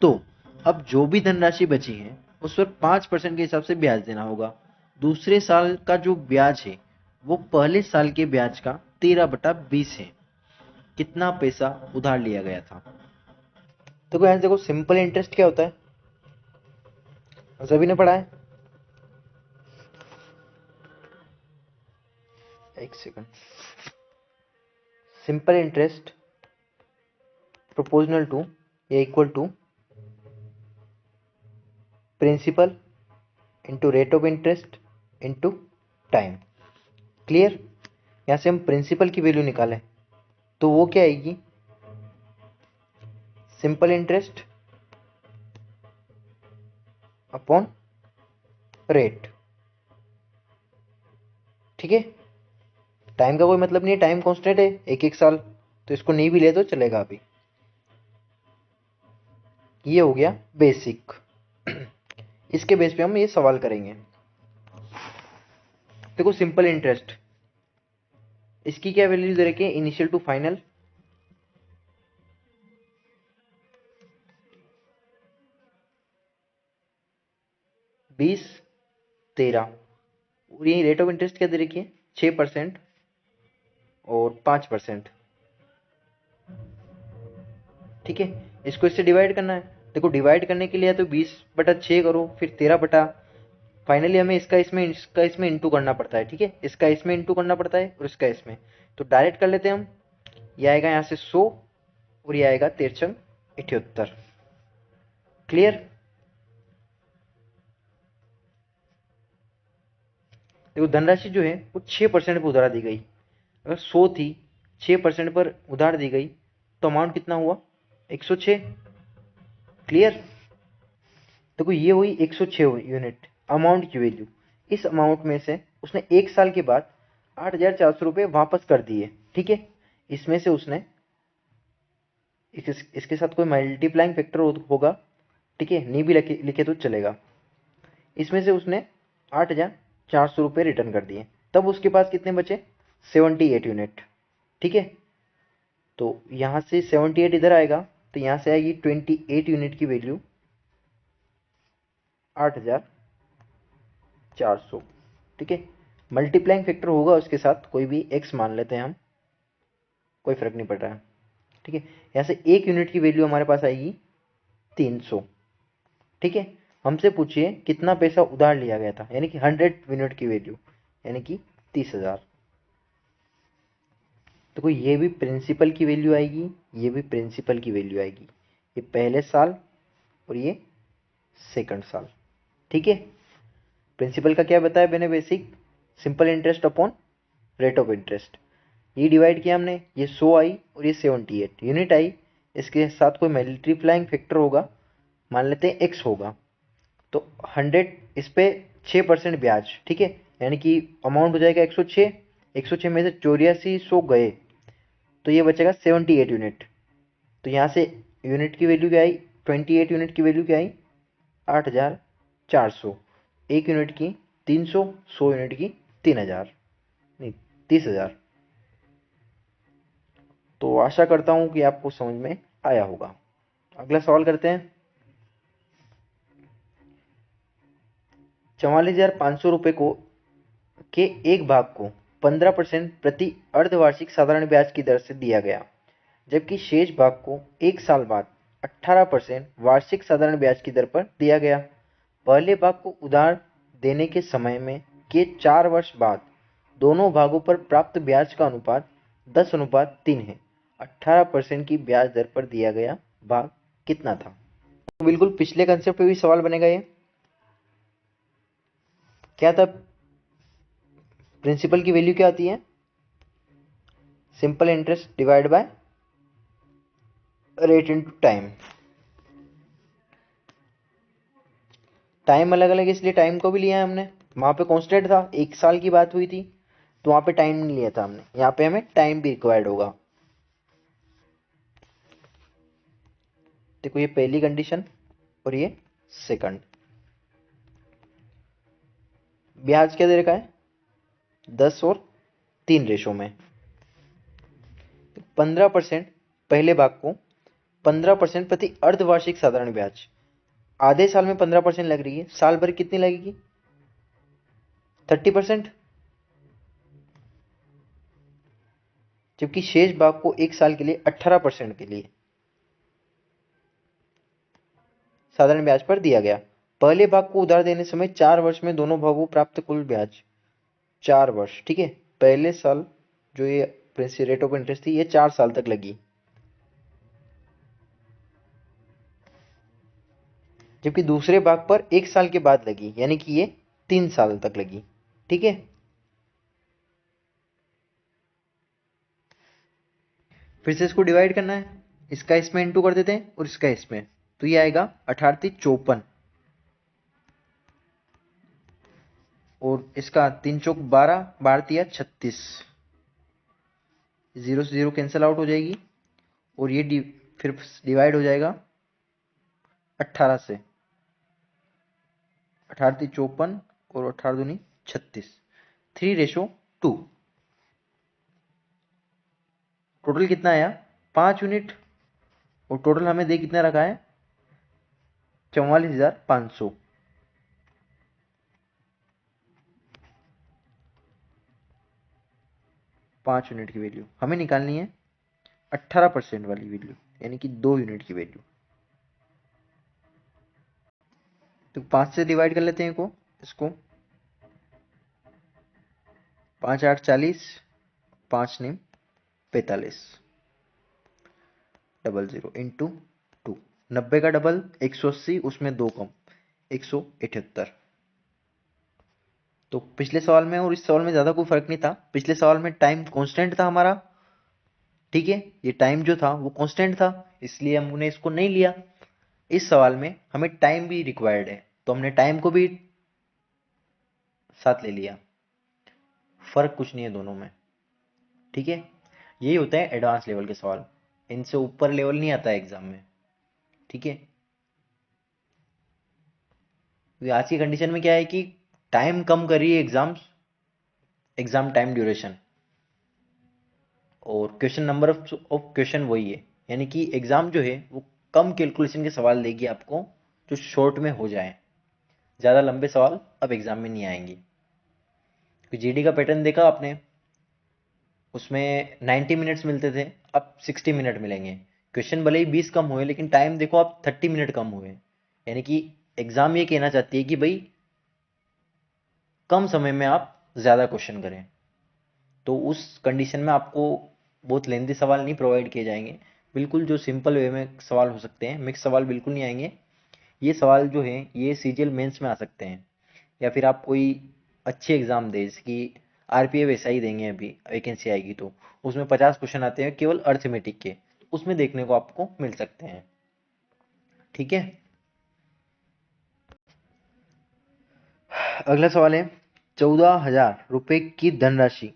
तो अब जो भी धनराशि बची है उस पर 5% के हिसाब से ब्याज देना होगा। दूसरे साल का जो ब्याज है वो पहले साल के ब्याज का 13/20 है। कितना पैसा उधार लिया गया था? तो यहाँ देखो सिंपल इंटरेस्ट क्या होता है, सभी ने पढ़ा है। एक second. Simple interest proportional to या equal to principal into rate of interest into time. Clear? यहां से हम प्रिंसिपल की वैल्यू निकालें तो वो क्या आएगी, सिंपल इंटरेस्ट अपॉन रेट। ठीक है, टाइम का कोई मतलब नहीं है, टाइम कांस्टेंट है, एक एक साल, तो इसको नहीं भी ले तो चलेगा अभी। ये हो गया बेसिक। इसके बेस पे हम ये सवाल करेंगे। देखो सिंपल इंटरेस्ट, इसकी क्या वैल्यू दे रखी है, इनिशियल टू फाइनल, बीस 13, और ये रेट ऑफ इंटरेस्ट क्या दे रखी है, 6% और 5%। ठीक है, इसको इससे डिवाइड करना है। देखो डिवाइड करने के लिए तो 20/6 करो, फिर 13 फाइनली हमें इसका इसमें इंटू करना पड़ता है। ठीक है, इसका इसमें इंटू करना पड़ता है और इसका इसमें, तो डायरेक्ट कर लेते हैं हम। ये आएगा यहाँ से 100 और ये आएगा 13 78। क्लियर? देखो धनराशि जो है वो 6% पर उधार दी गई। अगर 100 थी, 6% पर उधार दी गई, तो अमाउंट कितना हुआ, 106। क्लियर? देखो ये हुई 106 यूनिट अमाउंट की वैल्यू। इस अमाउंट में से उसने एक साल के बाद 8,400 रुपये वापस कर दिए। ठीक है, इसमें से उसने इसके साथ कोई मल्टीप्लाइंग फैक्टर होगा, ठीक है, नहीं भी लिखे तो चलेगा। इसमें से उसने 8,400 रुपये रिटर्न कर दिए, तब उसके पास कितने बचे, 78 यूनिट। ठीक है, तो यहाँ से 78 इधर आएगा, तो यहाँ से आएगी 28 यूनिट की वैल्यू 8,400। ठीक है, मल्टीप्लाइंग फैक्टर होगा उसके साथ, कोई भी एक्स मान लेते हैं हम, कोई फर्क नहीं पड़ रहा है। ठीक है, यहाँ से 1 यूनिट की वैल्यू हमारे पास आएगी 300। ठीक है, हमसे पूछिए कितना पैसा उधार लिया गया था, यानी कि 100 यूनिट की वैल्यू, यानी कि 30,000। तो कोई ये भी प्रिंसिपल की वैल्यू आएगी, ये भी प्रिंसिपल की वैल्यू आएगी, ये पहले साल और ये सेकंड साल। ठीक है, प्रिंसिपल का क्या बताया मैंने, basic simple interest upon rate of interest. ये डिवाइड किया हमने, ये 100 आई और ये 78 यूनिट आई। इसके साथ कोई मल्टीप्लाइंग फैक्टर होगा, मान लेते हैं x होगा, तो 100 इस पे 6% ब्याज। ठीक है, यानी कि अमाउंट हो जाएगा 106, 106 में से 8400 गए तो ये बचेगा 78 यूनिट। तो यहाँ से यूनिट की वैल्यू क्या आई, 28 यूनिट की वैल्यू क्या आई, 8400। एक यूनिट की 300, 100 यूनिट की 3000, नहीं 30,000। तो आशा करता हूं कि आपको समझ में आया होगा। अगला सवाल करते हैं। 44,500 रुपए को के एक भाग को 15% प्रति अर्धवार्षिक साधारण ब्याज की दर से दिया गया, जबकि शेष भाग को एक साल बाद 18% वार्षिक साधारण ब्याज की दर पर दिया गया। पहले भाग को उधार देने के समय में के 4 वर्ष बाद दोनों भागों पर प्राप्त ब्याज का अनुपात 10:3 है। 18% की ब्याज दर पर दिया गया भाग कितना था? तो बिल्कुल पिछले कंसेप्ट पे भी सवाल बनेगा। ये क्या था, प्रिंसिपल की वैल्यू क्या आती है, simple interest divide by rate into time. Time अलग अलग इसलिए टाइम को भी लिया है हमने, वहां पे कांस्टेंट था, एक साल की बात हुई थी तो वहां पे टाइम नहीं लिया था हमने, यहाँ पे हमें टाइम भी रिक्वायर्ड होगा। देखो ये पहली कंडीशन और ये सेकंड। ब्याज क्या दे रखा है, 10 और 3 रेशो में। 15% पहले भाग को 15% प्रति अर्धवार्षिक साधारण ब्याज, आधे साल में 15% लग रही है, साल भर कितनी लगेगी, 30%। जबकि शेष भाग को एक साल के लिए 18% के लिए साधारण ब्याज पर दिया गया। पहले भाग को उधार देने समय 4 वर्ष में दोनों भागों को प्राप्त कुल ब्याज 4 वर्ष। ठीक है, पहले साल जो ये रेट ऑफ इंटरेस्ट थी ये 4 साल तक लगी, जबकि दूसरे भाग पर एक साल के बाद लगी, यानी कि ये 3 साल तक लगी। ठीक है, फिर से इसको डिवाइड करना है, इसका इसमें इंटू कर देते हैं और इसका इसमें, तो ये आएगा 18×3 = 54 और इसका 3×4 = 12, 12×3 = 36, 0 से 0 कैंसिल आउट हो जाएगी और ये फिर डिवाइड हो जाएगा 18 से, 18×3 = 54 और 18×2 = 36, 3:2। टोटल कितना आया, 5 यूनिट, और टोटल हमें दे कितना रखा है, 44,500। 5 यूनिट की वैल्यू हमें निकालनी है, 18% वाली वैल्यू, यानी कि 2 यूनिट की वैल्यू। तो 5 से डिवाइड कर लेते हैं इसको, 5×8 = 40, 5×9 = 45, 00 इंटू 2, 90 का डबल 180, उसमें 2 कम 178। तो पिछले सवाल में और इस सवाल में ज्यादा कोई फर्क नहीं था, पिछले सवाल में टाइम कांस्टेंट था हमारा। ठीक है, ये टाइम जो था वो कांस्टेंट था, इसलिए हमने इसको नहीं लिया। इस सवाल में हमें टाइम भी रिक्वायर्ड है तो हमने टाइम को भी साथ ले लिया, फर्क कुछ नहीं है दोनों में। ठीक है, यही होता है एडवांस लेवल के सवाल, इनसे ऊपर लेवल नहीं आता है एग्जाम में। ठीक है, तो आज की कंडीशन में क्या है कि टाइम कम कर रही है एग्जाम टाइम ड्यूरेशन, और क्वेश्चन नंबर ऑफ क्वेश्चन वही है, यानी कि एग्जाम जो है वो कम कैलकुलेशन के सवाल देगी आपको जो शॉर्ट में हो जाए, ज्यादा लंबे सवाल अब एग्जाम में नहीं आएंगे। जीडी का पैटर्न देखा आपने, उसमें 90 मिनट्स मिलते थे, अब 60 मिनट मिलेंगे। क्वेश्चन भले ही 20 कम हुए लेकिन टाइम देखो अब 30 मिनट कम हुए, यानी कि एग्जाम ये कहना चाहती है कि भाई कम समय में आप ज़्यादा क्वेश्चन करें, तो उस कंडीशन में आपको बहुत लेंथी सवाल नहीं प्रोवाइड किए जाएंगे, बिल्कुल जो सिंपल वे में सवाल हो सकते हैं, मिक्स सवाल बिल्कुल नहीं आएंगे। ये सवाल जो हैं ये सीजीएल मेंस में आ सकते हैं, या फिर आप कोई अच्छे एग्जाम दें, जैसे कि आरपीएफ ऐसा ही देंगे, अभी वैकेंसी आएगी तो उसमें 50 क्वेश्चन आते हैं केवल अर्थमेटिक के, उसमें देखने को आपको मिल सकते हैं। ठीक है, अगला सवाल है 14,000 रुपये की धनराशि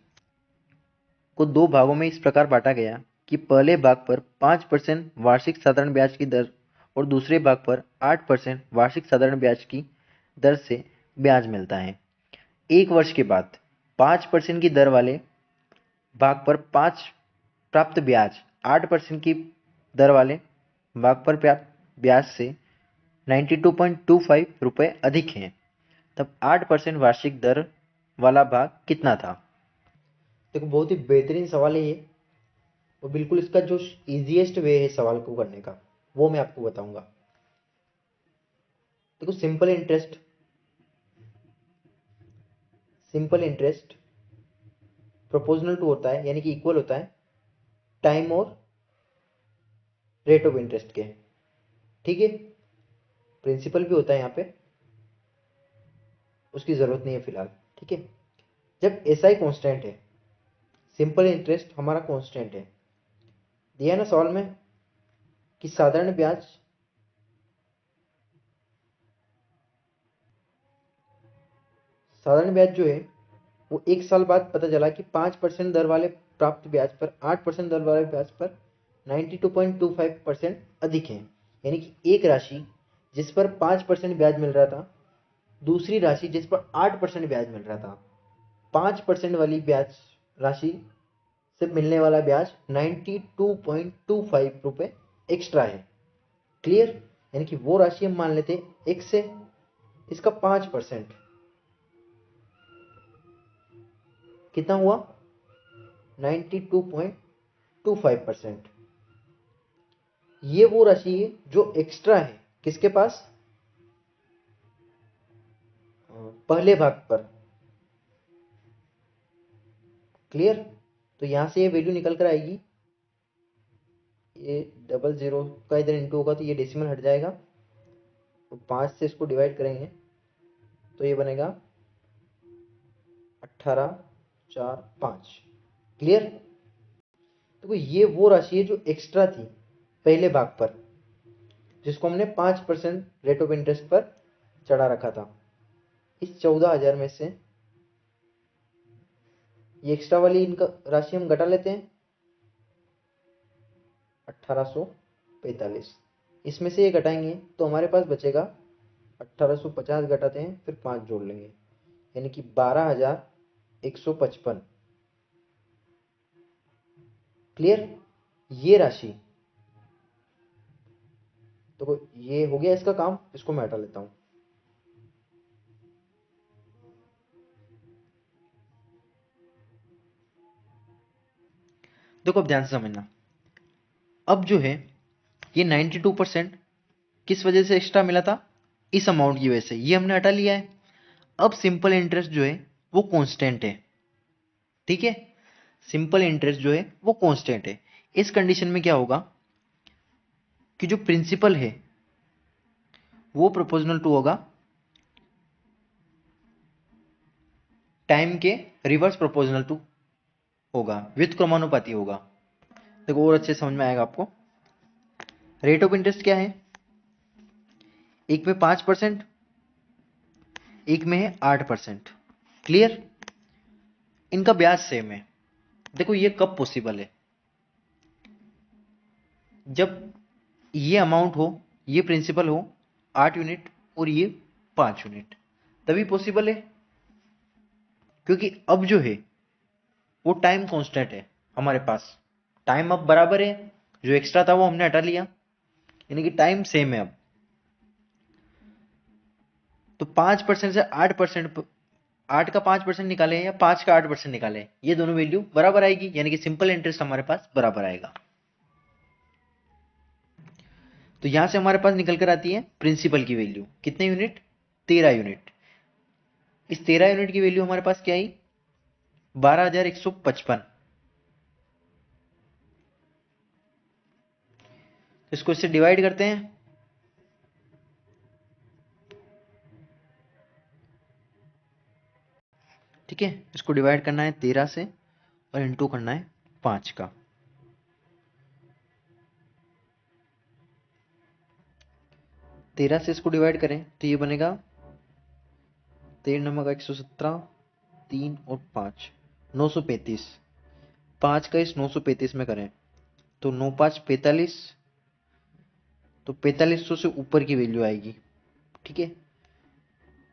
को दो भागों में इस प्रकार बांटा गया कि पहले भाग पर 5% वार्षिक साधारण ब्याज की दर और दूसरे भाग पर 8% वार्षिक साधारण ब्याज की दर से ब्याज मिलता है। एक वर्ष के बाद 5% की दर वाले भाग पर प्राप्त ब्याज 8% की दर वाले भाग पर प्राप्त ब्याज से 92.25 रुपये अधिक है, तब 8% वार्षिक दर वाला भाग कितना था। देखो बहुत ही बेहतरीन सवाल है ये, और बिल्कुल इसका जो इजीएस्ट वे है सवाल को करने का वो मैं आपको बताऊंगा। देखो सिंपल इंटरेस्ट प्रोपोर्शनल टू होता है, यानी कि इक्वल होता है टाइम और रेट ऑफ इंटरेस्ट के। ठीक है, प्रिंसिपल भी होता है यहाँ पे, उसकी जरूरत नहीं है फिलहाल। ठीक है, जब एसआई कांस्टेंट है, सिंपल इंटरेस्ट हमारा कांस्टेंट है, दिया ना सवाल में कि साधारण ब्याज जो है वो एक साल बाद पता चला कि 5% दर वाले प्राप्त ब्याज पर 8% दर वाले ब्याज पर 92.25% अधिक है, यानी कि एक राशि जिस पर 5% ब्याज मिल रहा था, दूसरी राशि जिस पर 8% ब्याज मिल रहा था, 5% वाली ब्याज राशि से मिलने वाला ब्याज 92.25 रुपये एक्स्ट्रा है। क्लियर, यानी कि वो राशि हम मान लेते x से, इसका 5% कितना हुआ 92.25%। ये वो राशि है जो एक्स्ट्रा है किसके पास, पहले भाग पर। क्लियर, तो यहां से ये वैल्यू निकल कर आएगी, ये 00 का इधर इंटू होगा तो ये डेसिमल हट जाएगा, तो 5 से इसको डिवाइड करेंगे तो ये बनेगा 18,4,5। क्लियर, तो ये वो राशि है जो एक्स्ट्रा थी पहले भाग पर, जिसको हमने 5% रेट ऑफ इंटरेस्ट पर चढ़ा रखा था। इस 14,000 में से ये एक्स्ट्रा वाली इनका राशि हम घटा लेते हैं 1845, इसमें से ये घटाएंगे तो हमारे पास बचेगा 1850, घटाते हैं फिर 5 जोड़ लेंगे, यानी कि 12,155। क्लियर, ये राशि, तो ये हो गया इसका काम, इसको मैं हटा लेता हूं। देखो अब ध्यान से समझना, अब जो है ये 92% किस वजह से एक्स्ट्रा मिला था, इस अमाउंट की वजह से, ये हमने हटा लिया है। अब सिंपल इंटरेस्ट जो है वो कांस्टेंट है। ठीक है, सिंपल इंटरेस्ट जो है वो कांस्टेंट है। इस कंडीशन में क्या होगा कि जो प्रिंसिपल है वो प्रोपोर्शनल टू होगा टाइम के रिवर्स प्रोपोर्शनल टू होगा, व्युत्क्रमानुपाती होगा। देखो और अच्छे समझ में आएगा आपको। रेट ऑफ इंटरेस्ट क्या है, एक में 5%, एक में है 8%। क्लियर, इनका ब्याज सेम है। देखो ये कब पॉसिबल है, जब ये अमाउंट हो, ये प्रिंसिपल हो 8 यूनिट और ये 5 यूनिट, तभी पॉसिबल है। क्योंकि अब जो है वो टाइम कांस्टेंट है हमारे पास, टाइम अब बराबर है, जो एक्स्ट्रा था वो हमने हटा लिया, यानी कि टाइम सेम है अब। तो 5% से 8%, 8 का 5% निकाले या 5 का 8% निकाले, ये दोनों वैल्यू बराबर आएगी, यानी कि सिंपल इंटरेस्ट हमारे पास बराबर आएगा। तो यहां से हमारे पास निकल कर आती है प्रिंसिपल की वैल्यू, कितने यूनिट, 13 यूनिट। इस 13 यूनिट की वैल्यू हमारे पास क्या आई, 12,155। इसको इससे डिवाइड करते हैं, ठीक है। इसको डिवाइड करना है 13 से और इंटू करना है 5 का। 13 से इसको डिवाइड करें तो ये बनेगा 13 नंबर का 117, 3 और 5, 935। 5 का इस 935 में करें तो 9 5 45, तो 4500 से ऊपर की वैल्यू आएगी, ठीक है।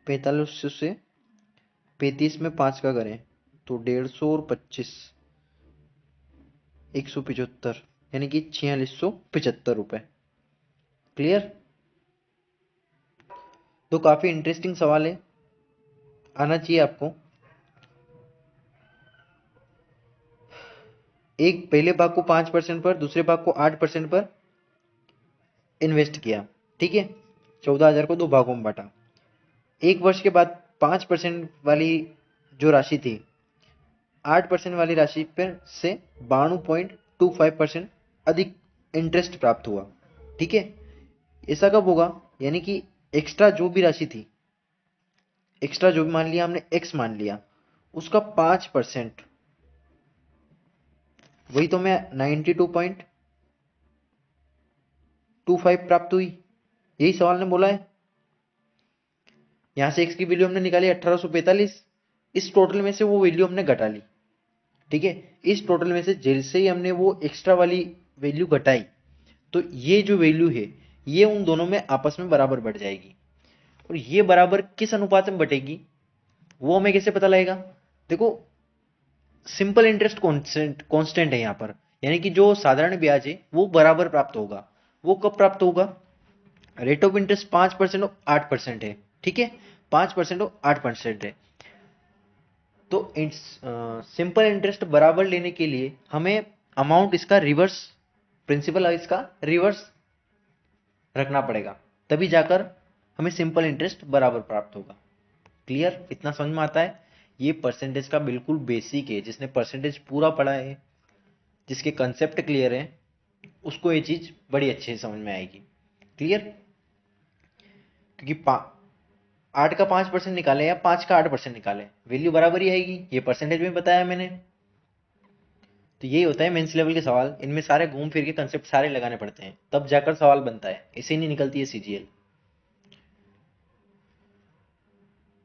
4500 से 35 में 5 का करें तो 150 और 25, 175, यानी कि 4675 रुपए। क्लियर। तो काफी इंटरेस्टिंग सवाल है, आना चाहिए आपको। एक पहले भाग को 5% पर, दूसरे भाग को 8% पर इन्वेस्ट किया, ठीक है। 14,000 को दो भागों में बांटा। एक वर्ष के बाद 5% वाली जो राशि थी, 8% वाली राशि पर से 92.25% अधिक इंटरेस्ट प्राप्त हुआ, ठीक है। ऐसा कब होगा, यानी कि एक्स्ट्रा जो भी राशि थी, एक्स्ट्रा जो भी मान लिया हमने, एक्स मान लिया, उसका 5%, वही तो मैं 92.25 प्राप्त हुई, यही सवाल ने बोला है। यहां से एक्स की वैल्यू हमने निकाली 1845, इस टोटल में से वो वैल्यू हमने घटा ली, ठीक है। इस टोटल में से जैसे ही हमने वो एक्स्ट्रा वाली वैल्यू घटाई, तो ये जो वैल्यू है ये उन दोनों में आपस में बराबर बढ़ जाएगी। और ये बराबर किस अनुपात में बटेगी वो हमें कैसे पता लगेगा, देखो सिंपल इंटरेस्ट कांस्टेंट है यहां पर, यानी कि जो साधारण ब्याज है वो बराबर प्राप्त होगा। वो कब प्राप्त होगा, रेट ऑफ इंटरेस्ट 5% और 8% है, ठीक है। 5% और 8% है। तो सिंपल इंटरेस्ट बराबर लेने के लिए हमें अमाउंट इसका रिवर्स, प्रिंसिपल इसका रिवर्स रखना पड़ेगा, तभी जाकर हमें सिंपल इंटरेस्ट बराबर प्राप्त होगा। क्लियर, इतना समझ में आता है। ये परसेंटेज का बिल्कुल बेसिक है, जिसने परसेंटेज पूरा पढ़ा है, जिसके कंसेप्ट क्लियर है, उसको ये चीज बड़ी अच्छे से समझ में आएगी। क्लियर, क्योंकि 8 का 5% निकाले या 5 का 8% निकाले, वैल्यू बराबर ही आएगी, ये परसेंटेज में बताया मैंने। तो यही होता है मेंस लेवल के सवाल, इनमें सारे घूम फिर के कंसेप्ट सारे लगाने पड़ते हैं, तब जाकर सवाल बनता है, इसे नहीं निकलती है सीजीएल।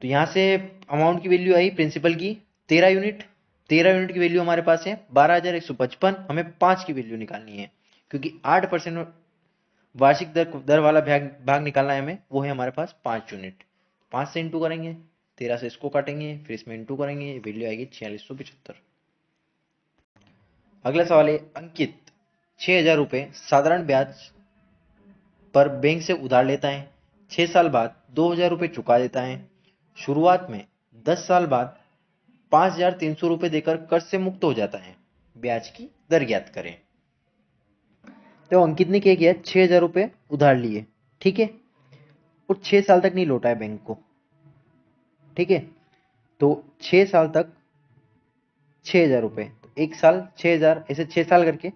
तो यहां से अमाउंट की वैल्यू आई प्रिंसिपल की 13 यूनिट, 13 यूनिट की वैल्यू हमारे पास है 12,155। हमें 5 की वैल्यू निकालनी है, क्योंकि 8% वार्षिक दर वाला भाग निकालना है हमें, वो है हमारे पास 5 यूनिट। 5 से इंटू करेंगे, 13 से इसको काटेंगे, फिर इसमें इंटू करेंगे, वैल्यू आएगी 4675। अगला सवाल है, अंकित 6,000 रुपए साधारण ब्याज पर बैंक से उधार लेता है, 6 साल बाद 2,000 रुपए चुका देता है, शुरुआत में 10 साल बाद 5,300 रुपए देकर कर्ज से मुक्त हो जाता है, ब्याज की दर ज्ञात करें। तो अंकित ने क्या किया, 6,000 रुपए उधार लिए, ठीक है, और 6 साल तक नहीं लौटा है बैंक को, ठीक है। तो 6 साल तक 6,000 रुपए, तो एक साल 6,000, ऐसे 6 साल करके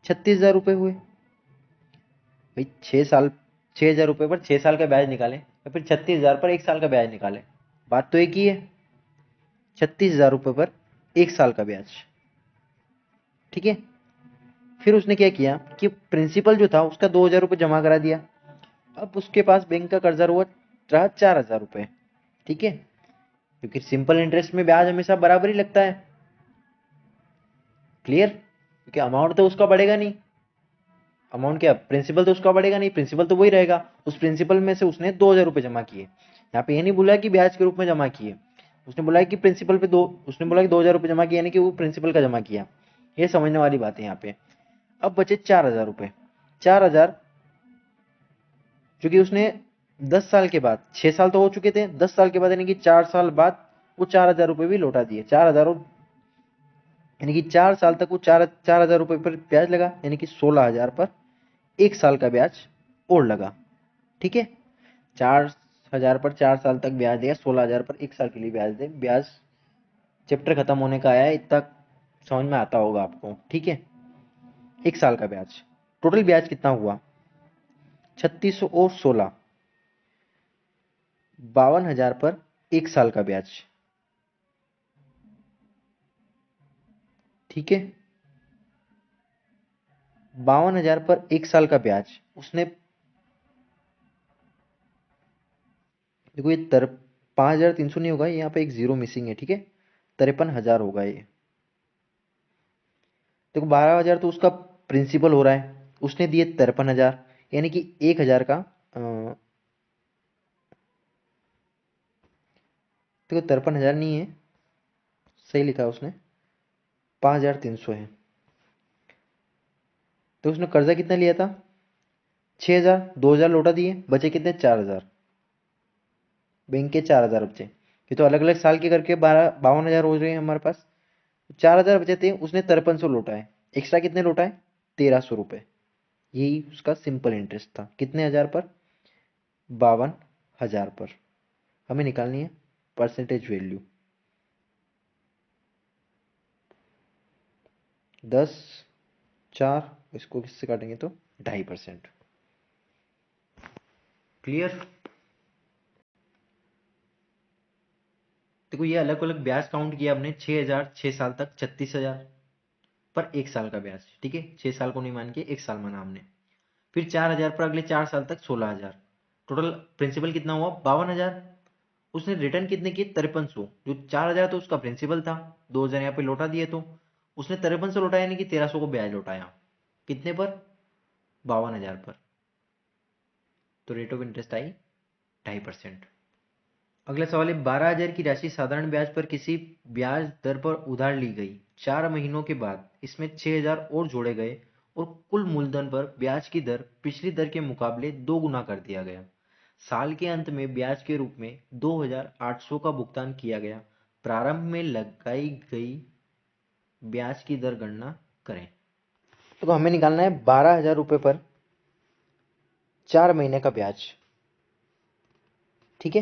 36,000 रुपए हुए। भाई 6 साल 6,000 रुपए पर 6 साल का ब्याज निकाले, या फिर 36,000 पर एक साल का ब्याज निकाले, बात तो एक ही है। 36,000 रुपए पर एक साल का ब्याज, ठीक है। फिर उसने क्या किया कि प्रिंसिपल जो था उसका 2,000 रुपए जमा करा दिया। अब उसके पास बैंक का कर्जा हुआ रहा 4,000 रुपए, ठीक है, क्योंकि सिंपल इंटरेस्ट में ब्याज हमेशा बराबर ही लगता है। क्लियर, क्योंकि अमाउंट तो उसका बढ़ेगा नहीं, अमाउंट क्या, प्रिंसिपल तो उसका बढ़ेगा नहीं, प्रिंसिपल तो वही रहेगा। उस प्रिंसिपल में से उसने 2,000 रुपए जमा किए, यहाँ पे ये नहीं बोला कि ब्याज के रूप में जमा किए, उसने बोला कि प्रिंसिपल पे उसने बोला कि 2,000 रुपए जमा किया, यानी कि वो प्रिंसिपल का जमा किया। ये समझने वाली बात है यहाँ पे। अब बचे 4,000 रुपए, 4,000 क्योंकि उसने 10 साल के बाद, 6 साल तो हो चुके थे, 10 साल के बाद यानी कि 4 साल बाद वो 4,000 रुपए भी लौटा दिए। 4,000, यानी कि 4 साल तक वो 4,000 रुपए पर ब्याज लगा, यानी कि 16,000 पर एक साल का ब्याज और लगा। ठीक है, 4,000 पर 4 साल तक ब्याज दिया, 16,000 पर 1 साल के लिए ब्याज दे। ब्याज चैप्टर खत्म होने का आया है, इतना समझ में आता होगा आपको। ठीक है, 1 साल का ब्याज, टोटल ब्याज कितना हुआ 3600 और 16, 52,000 पर 1 साल का ब्याज। ठीक है, 52,000 पर 1 साल का ब्याज उसने, देखो ये 5,300 नहीं होगा, यहाँ पे एक जीरो मिसिंग है। ठीक है, 53,000 होगा ये। देखो 12,000 तो उसका प्रिंसिपल हो रहा है, उसने दिए 53,000, यानी कि 1,000 का देखो 53,000 नहीं है, सही लिखा है उसने, 5,300 है। तो उसने कर्जा कितना लिया था 6,000, 2,000 लौटा दिए, बचे कितने 4,000, बैंक के 4,000 बचे। ये तो अलग अलग साल के करके 52,000 हो रहे हैं हमारे पास। 4,000 बचे थे, उसने 5300 लौटा है, एक्स्ट्रा कितने लौटा है 1,300 रुपये। यही उसका सिंपल इंटरेस्ट था, कितने हजार पर 52,000 पर। हमें निकालनी है परसेंटेज वैल्यू, 10, 4, इसको किससे काटेंगे तो 2.5%। क्लियर। देखो ये अलग अलग ब्याज काउंट किया हमने, 6,000 6 साल तक 36,000 पर 1 साल का ब्याज। ठीक है, 6 साल को नहीं मान के 1 साल माना हमने। फिर 4,000 पर अगले 4 साल तक 16,000, टोटल प्रिंसिपल कितना हुआ 52,000। उसने रिटर्न कितने किए 5300, जो 4,000 तो उसका प्रिंसिपल था, 2,000 यहाँ पे लौटा दिए, तो उसने 5300 लौटाया, यानी कि 1,300 को ब्याज लौटाया। कितने पर 52,000 पर। तो रेट ऑफ इंटरेस्ट आई 2.5%। अगला सवाल है 12,000 की राशि साधारण ब्याज पर किसी ब्याज दर पर उधार ली गई, 4 महीनों के बाद इसमें 6,000 और जोड़े गए और कुल मूलधन पर ब्याज की दर पिछली दर के मुकाबले 2 गुना कर दिया गया। साल के अंत में ब्याज के रूप में 2,800 का भुगतान किया गया। प्रारंभ में लगाई गई ब्याज की दर गणना करें। तो हमें निकालना है 12,000 रुपये पर 4 महीने का ब्याज। ठीक है,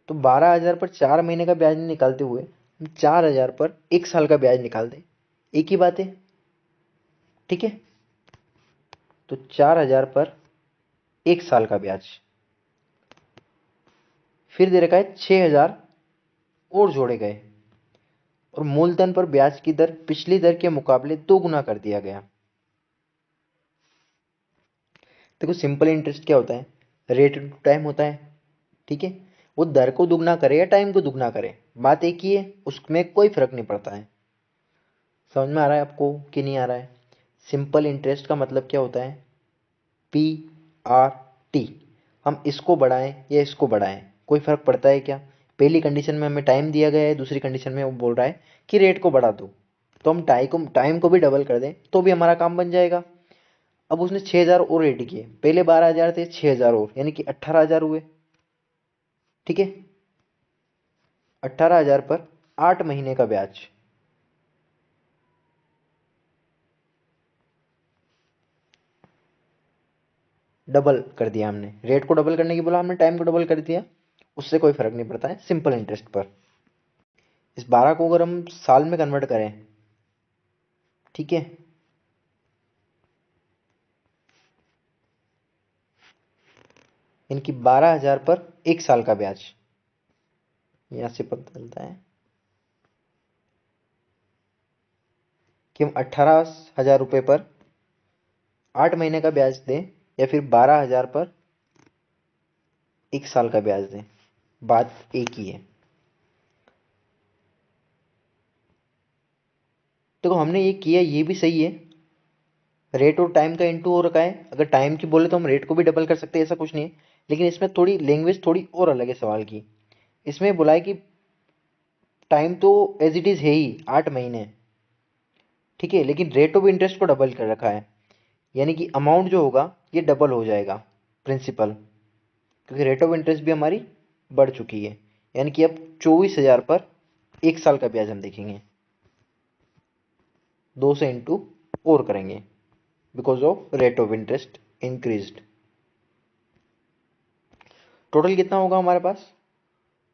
तो 12,000 पर 4 महीने का ब्याज नहीं निकालते हुए हम 4,000 पर 1 साल का ब्याज निकाल दें, एक ही बात है। ठीक है, तो 4,000 पर 1 साल का ब्याज, फिर दे रखा है 6,000 और जोड़े गए और मूलधन पर ब्याज की दर पिछली दर के मुकाबले 2 गुना कर दिया गया। देखो सिंपल इंटरेस्ट क्या होता है, रेट टू टाइम होता है। ठीक है, वो दर को दुगना करे या टाइम को दुगना करे, बात एक ही है, उसमें कोई फर्क नहीं पड़ता है। समझ में आ रहा है आपको कि नहीं आ रहा है। सिंपल इंटरेस्ट का मतलब क्या होता है, पी आर टी। हम इसको बढ़ाएं या इसको बढ़ाएं, कोई फर्क पड़ता है क्या। पहली कंडीशन में हमें टाइम दिया गया है, दूसरी कंडीशन में वो बोल रहा है कि रेट को बढ़ा दो, तो हम टाइम को भी डबल कर दें तो भी हमारा काम बन जाएगा। अब उसने 6,000 और ऐड किए, पहले 12,000 थे, 6,000 और, यानी कि 18,000 हुए। ठीक है, 18,000 पर 8 महीने का ब्याज, डबल कर दिया हमने। रेट को डबल करने की बोला हमने, टाइम को डबल कर दिया, उससे कोई फर्क नहीं पड़ता है सिंपल इंटरेस्ट पर। इस 12 को अगर हम साल में कन्वर्ट करें, ठीक है, इनकी 12,000 पर 1 साल का ब्याज, यहां से पता चलता है कि हम 18,000 रुपये पर 8 महीने का ब्याज दें या फिर 12,000 पर 1 साल का ब्याज दें, बात एक ही है। देखो हमने ये किया, ये भी सही है, रेट और टाइम का इंटू हो रखा है। अगर टाइम की बोले तो हम रेट को भी डबल कर सकते हैं, ऐसा कुछ नहीं है। लेकिन इसमें थोड़ी लैंग्वेज थोड़ी और अलग है सवाल की। इसमें बोला है कि टाइम तो एज इट इज है ही 8 महीने, ठीक है, लेकिन रेट ऑफ इंटरेस्ट को डबल कर रखा है, यानी कि अमाउंट जो होगा ये डबल हो जाएगा प्रिंसिपल, क्योंकि रेट ऑफ इंटरेस्ट भी हमारी बढ़ चुकी है। यानी कि अब 24,000 पर 1 साल का ब्याज हम देखेंगे, 2 से इंटू और करेंगे because of rate of interest increased. Total कितना होगा हमारे पास?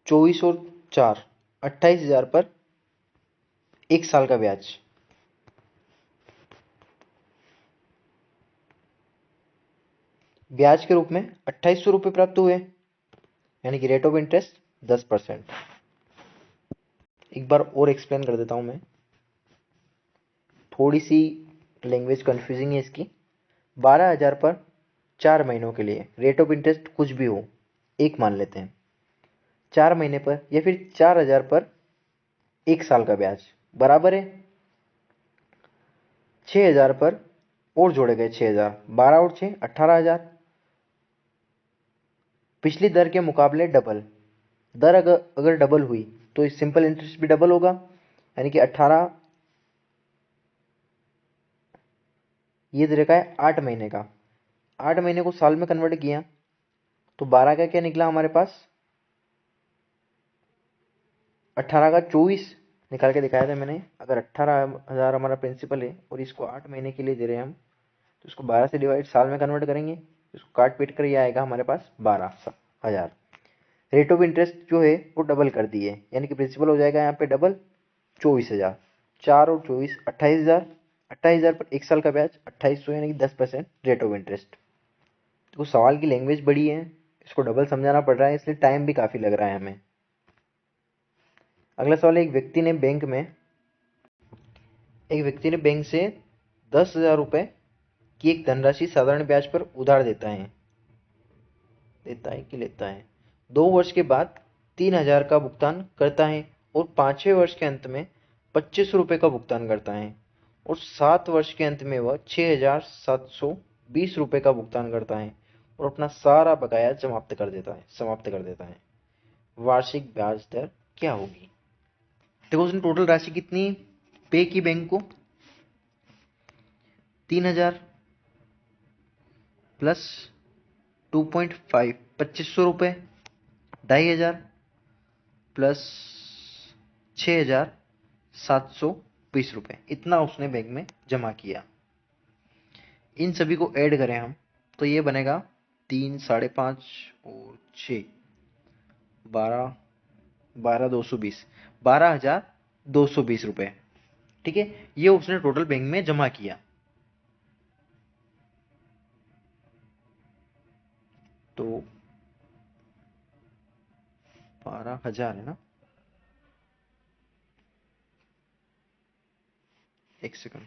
24 और 4 28,000 पर 1 साल का ब्याज। ब्याज के रूप में 2800 रुपये प्राप्त हुए, यानी कि रेट ऑफ इंटरेस्ट 10%। एक बार और एक्सप्लेन कर देता हूं मैं, थोड़ी सी लैंग्वेज कंफ्यूजिंग है इसकी। 12,000 पर 4 महीनों के लिए रेट ऑफ इंटरेस्ट कुछ भी हो, एक मान लेते हैं, 4 महीने पर या फिर 4,000 पर 1 साल का ब्याज बराबर है 6,000 पर और जोड़े गए 6,000, 12 और 6 18,000। पिछली दर के मुकाबले डबल। दर अगर डबल हुई तो इस सिंपल इंटरेस्ट भी डबल होगा, यानी कि 18, ये तरीका है 8 महीने का। 8 महीने को साल में कन्वर्ट किया तो 12 का क्या निकला हमारे पास, 18 का 24 निकाल के दिखाया था मैंने। अगर 18,000 हमारा प्रिंसिपल है और इसको 8 महीने के लिए दे रहे हैं हम, तो इसको 12 से डिवाइड साल में कन्वर्ट करेंगे, इसको काट पीट कर ये आएगा हमारे पास 12,000। रेट ऑफ इंटरेस्ट जो है वो डबल कर दिए, यानी कि प्रिंसिपल हो जाएगा यहाँ पे डबल 24,000। 4 और 24 28,000, 28,000 पर 1 साल का ब्याज 2800, यानी कि 10% रेट ऑफ इंटरेस्ट। तो सवाल की लैंग्वेज बड़ी है, इसको डबल समझाना पड़ रहा है, इसलिए टाइम भी काफ़ी लग रहा है हमें। अगला सवाल है, एक व्यक्ति ने बैंक से 10,000 रुपये की एक धनराशि साधारण ब्याज पर उधार देता है कि लेता है। 2 वर्ष के बाद 3,000 का भुगतान करता है और 5वें वर्ष के अंत में 25 रुपये का भुगतान करता है और 7 वर्ष के अंत में वह 6,720 रुपये का भुगतान करता है और अपना सारा बकाया समाप्त कर देता है। वार्षिक ब्याज दर क्या होगी? देखो उसने टोटल राशि कितनी पे की बैंक को, 3,000 प्लस 2.5 2500 रुपये, 2,500 प्लस 6,720 रुपये, इतना उसने बैंक में जमा किया। इन सभी को ऐड करें हम तो ये बनेगा 3, 5.5 और 6, 12, 12,220, 12,220 रुपये। ठीक है, ये उसने टोटल बैंक में जमा किया। तो 12,000 है ना, एक सेकंड,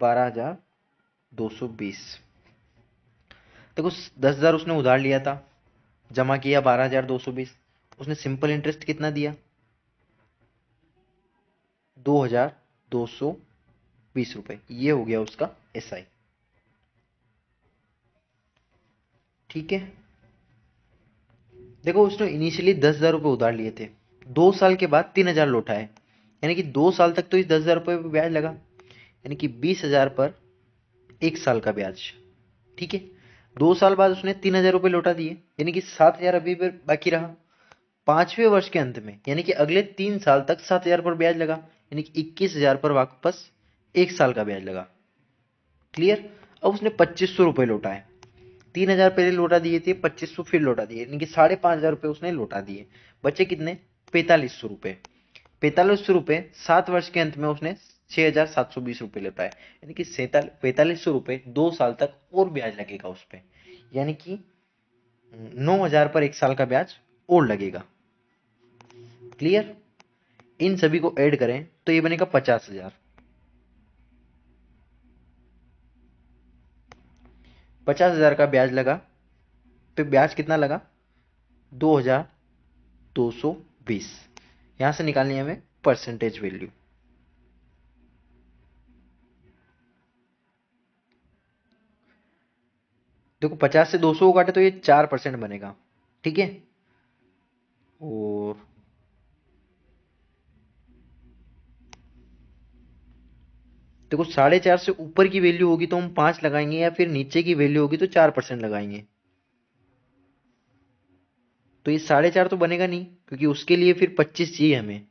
12,220। देखो 10,000 उसने उधार लिया था, जमा किया 12,220, उसने सिंपल इंटरेस्ट कितना दिया, 2,220 रुपये, ये हो गया उसका SI। ठीक है, देखो उसने इनिशियली 10,000 रुपये उधार लिए थे, 2 साल के बाद 3,000 लौटाए, यानी कि 2 साल तक तो इस 10,000 रुपये पर ब्याज लगा, यानी कि 20,000 पर 1 साल का ब्याज। ठीक है, 2 साल बाद उसने 3,000 रुपये लौटा दिए, यानी कि 7,000 अभी भी बाकी रहा। 5वें वर्ष के अंत में, यानी कि अगले 3 साल तक 7,000 पर ब्याज लगा, यानी कि 21,000 पर वापस 1 साल का ब्याज लगा। क्लियर? अब उसने 2500 रुपये लौटाए, 3,000 पहले लौटा दिए थे, 2500 फिर लौटा दिए, यानी कि 5,500 रुपये उसने लौटा दिए। बचे कितने? 4,500 रुपये। 4,500 रुपये 7 वर्ष के अंत में उसने 6,720 रुपये लौटाए, यानी कि 4,500 रुपये 2 साल तक और ब्याज लगेगा उस पर, यानी कि 9,000 पर 1 साल का ब्याज और लगेगा। क्लियर? इन सभी को ऐड करें तो ये बनेगा 50,000। 50,000 का ब्याज लगा, तो ब्याज कितना लगा? 2,220। यहां से निकालनी है हमें परसेंटेज वैल्यू। देखो 50 से 200 को काटे तो ये 4% बनेगा। ठीक है, और देखो 4.5 से ऊपर की वैल्यू होगी तो हम 5 लगाएंगे, या फिर नीचे की वैल्यू होगी तो 4% लगाएंगे। तो ये 4.5 तो बनेगा नहीं, क्योंकि उसके लिए फिर 25 चाहिए हमें,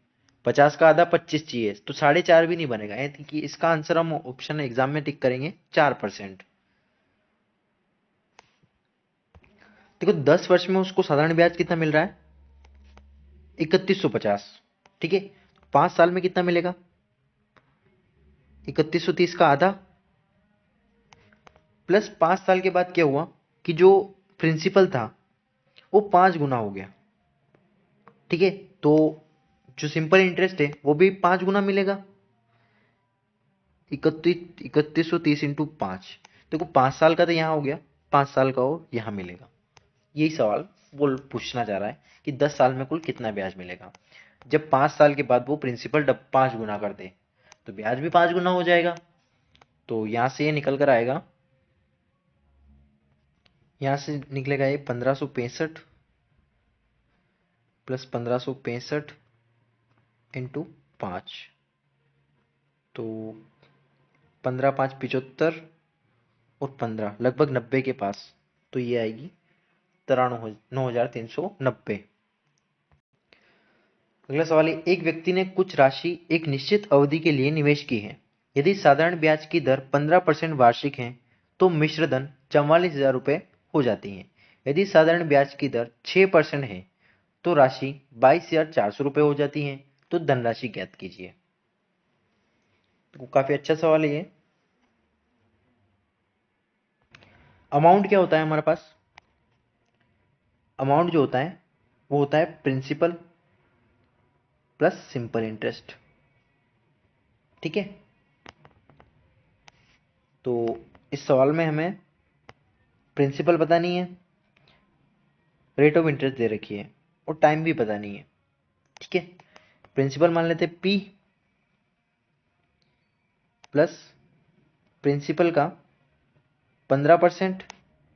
50 का आधा 25 चाहिए, तो 4.5 भी नहीं बनेगा, यानी कि इसका आंसर हम ऑप्शन एग्जाम में टिक करेंगे 4%। देखो 10 वर्ष में उसको साधारण ब्याज कितना मिल रहा है, 3150। ठीक है, 5 साल में कितना मिलेगा, 3130 का आधा, प्लस 5 साल के बाद क्या हुआ कि जो प्रिंसिपल था वो 5 गुना हो गया। ठीक है, तो जो सिंपल इंटरेस्ट है वो भी 5 गुना मिलेगा, 3130 इंटू 5। देखो 5 साल का तो यहाँ हो गया, 5 साल का वो यहाँ मिलेगा। यही सवाल वो पूछना चाह रहा है कि 10 साल में कुल कितना ब्याज मिलेगा। जब 5 साल के बाद वो प्रिंसिपल 5 गुना कर दे तो ब्याज भी 5 गुना हो जाएगा। तो यहां से ये निकल कर आएगा, यहां से निकलेगा ये 1565 प्लस 1565 इंटू 5, तो 15 5 75 और 15 लगभग 90 के पास, तो ये आएगी 93,390। अगला सवाल है, एक व्यक्ति ने कुछ राशि एक निश्चित अवधि के लिए निवेश की है। यदि साधारण ब्याज की दर 15% वार्षिक है तो मिश्र धन 44,000 रुपये हो जाती है। यदि साधारण ब्याज की दर 6% है तो राशि 22,400 रुपये हो जाती है। तो धनराशि ज्ञात कीजिए। तो काफी अच्छा सवाल है ये। अमाउंट क्या होता है हमारे पास, अमाउंट जो होता है वो होता है प्रिंसिपल प्लस सिंपल इंटरेस्ट। ठीक है, तो इस सवाल में हमें प्रिंसिपल पता नहीं है, रेट ऑफ इंटरेस्ट दे रखी है और टाइम भी पता नहीं है। ठीक है, प्रिंसिपल मान लेते P प्लस प्रिंसिपल का 15%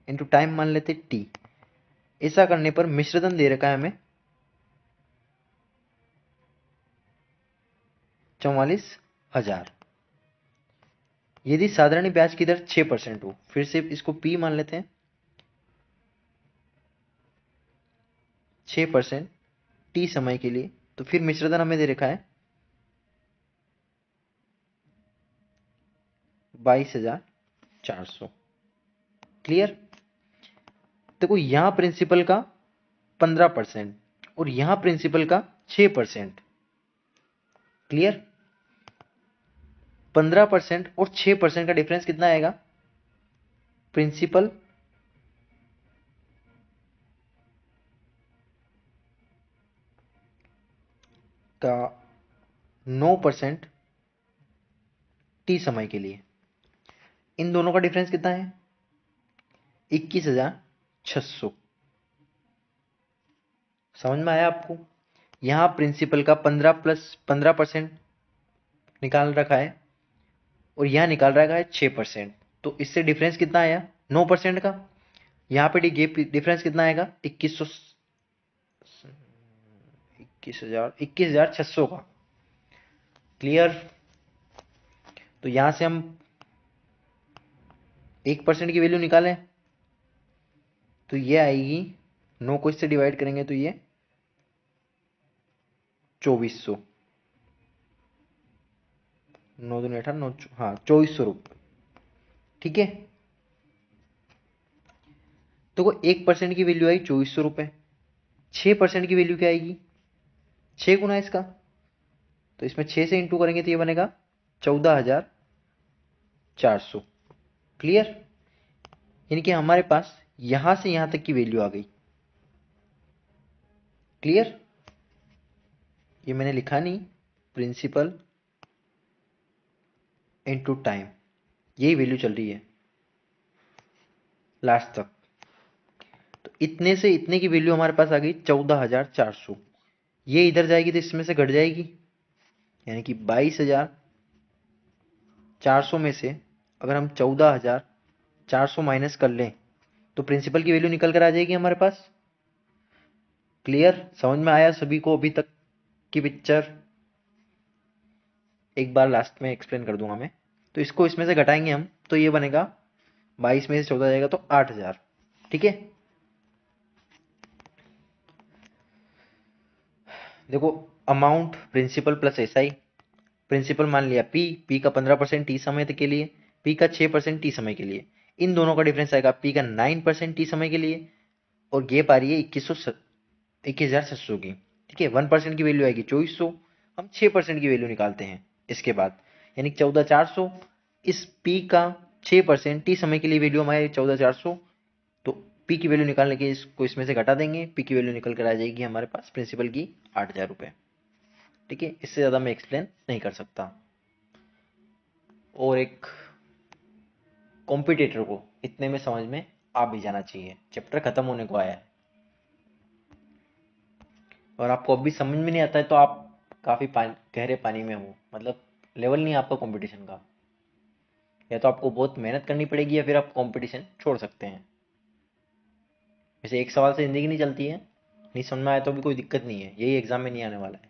इंटू टाइम मान लेते T। ऐसा करने पर मिश्रधन दे रखा है हमें 44,000। यदि साधारण ब्याज की दर 6% हो, फिर से इसको P मान लेते हैं, 6% T समय के लिए, तो फिर मिश्रधन हमें दे रखा है 22,400। क्लियर। देखो यहां प्रिंसिपल का 15% और यहां प्रिंसिपल का 6%। क्लियर, 15% और 6% का डिफरेंस कितना आएगा, प्रिंसिपल का 9% T समय के लिए। इन दोनों का डिफरेंस कितना है, 21,600। समझ में आया आपको। यहां प्रिंसिपल का 15% निकाल रखा है और यहां निकाल रखा है 6%, तो इससे डिफरेंस कितना आया 9% का। यहां पे डिफरेंस कितना आएगा 21,600 का। क्लियर। तो यहां से हम 1% की वैल्यू निकालें तो ये आएगी, 9 को इससे डिवाइड करेंगे तो ये 2400, 9 दूनी 18, 9 हाँ 2400 रुपये। ठीक है, तो 1% की वैल्यू आई 2400 रुपये, 6% की वैल्यू क्या आएगी 6 गुना इसका, तो इसमें 6 से इंटू करेंगे तो ये बनेगा 14,400। क्लियर, यानी कि हमारे पास यहां से यहां तक की वैल्यू आ गई। क्लियर, ये मैंने लिखा नहीं, प्रिंसिपल इनटू टाइम, यही वैल्यू चल रही है लास्ट तक। तो इतने से इतने की वैल्यू हमारे पास आ गई 14,400। ये इधर जाएगी तो इसमें से घट जाएगी, यानी कि 22,400 में से अगर हम 14,400 माइनस कर लें तो प्रिंसिपल की वैल्यू निकल कर आ जाएगी हमारे पास। क्लियर, समझ में आया सभी को अभी तक की पिक्चर। एक बार लास्ट में एक्सप्लेन कर दूंगा मैं। तो इसको इसमें से घटाएंगे हम तो ये बनेगा 22 में से 14 जाएगा तो 8,000। ठीक है, देखो amount principal plus SI. Principal मान लिया पी का 15% टी समय के लिए, पी का 6% टी समय के लिए। इन दोनों का डिफरेंस आएगा पी का 9% टी समय के लिए और गैप आ रही है 21,700 की। ठीक है, 1% की वैल्यू आएगी 2400, हम 6% की वैल्यू निकालते हैं इसके बाद, यानी 14,400। इस पी का 6% टी समय के लिए वैल्यू हमारी 14,400, तो पी की वैल्यू निकालने के इसको इसमें से घटा देंगे, पी की वैल्यू निकल कर आ जाएगी हमारे पास प्रिंसिपल की 8,000 रुपये। ठीक है, इससे ज़्यादा मैं एक्सप्लेन नहीं कर सकता। और एक कॉम्पिटिटर को इतने में समझ में आ भी जाना चाहिए, चैप्टर खत्म होने को आया है और आपको अब भी समझ में नहीं आता है तो आप काफ़ी गहरे पानी में हो, मतलब लेवल नहीं है आपका कंपटीशन का। या तो आपको बहुत मेहनत करनी पड़ेगी या फिर आप कंपटीशन छोड़ सकते हैं। वैसे एक सवाल से ज़िंदगी नहीं चलती है, नहीं समझ में आया तो भी कोई दिक्कत नहीं है, यही एग्जाम में नहीं आने वाला है।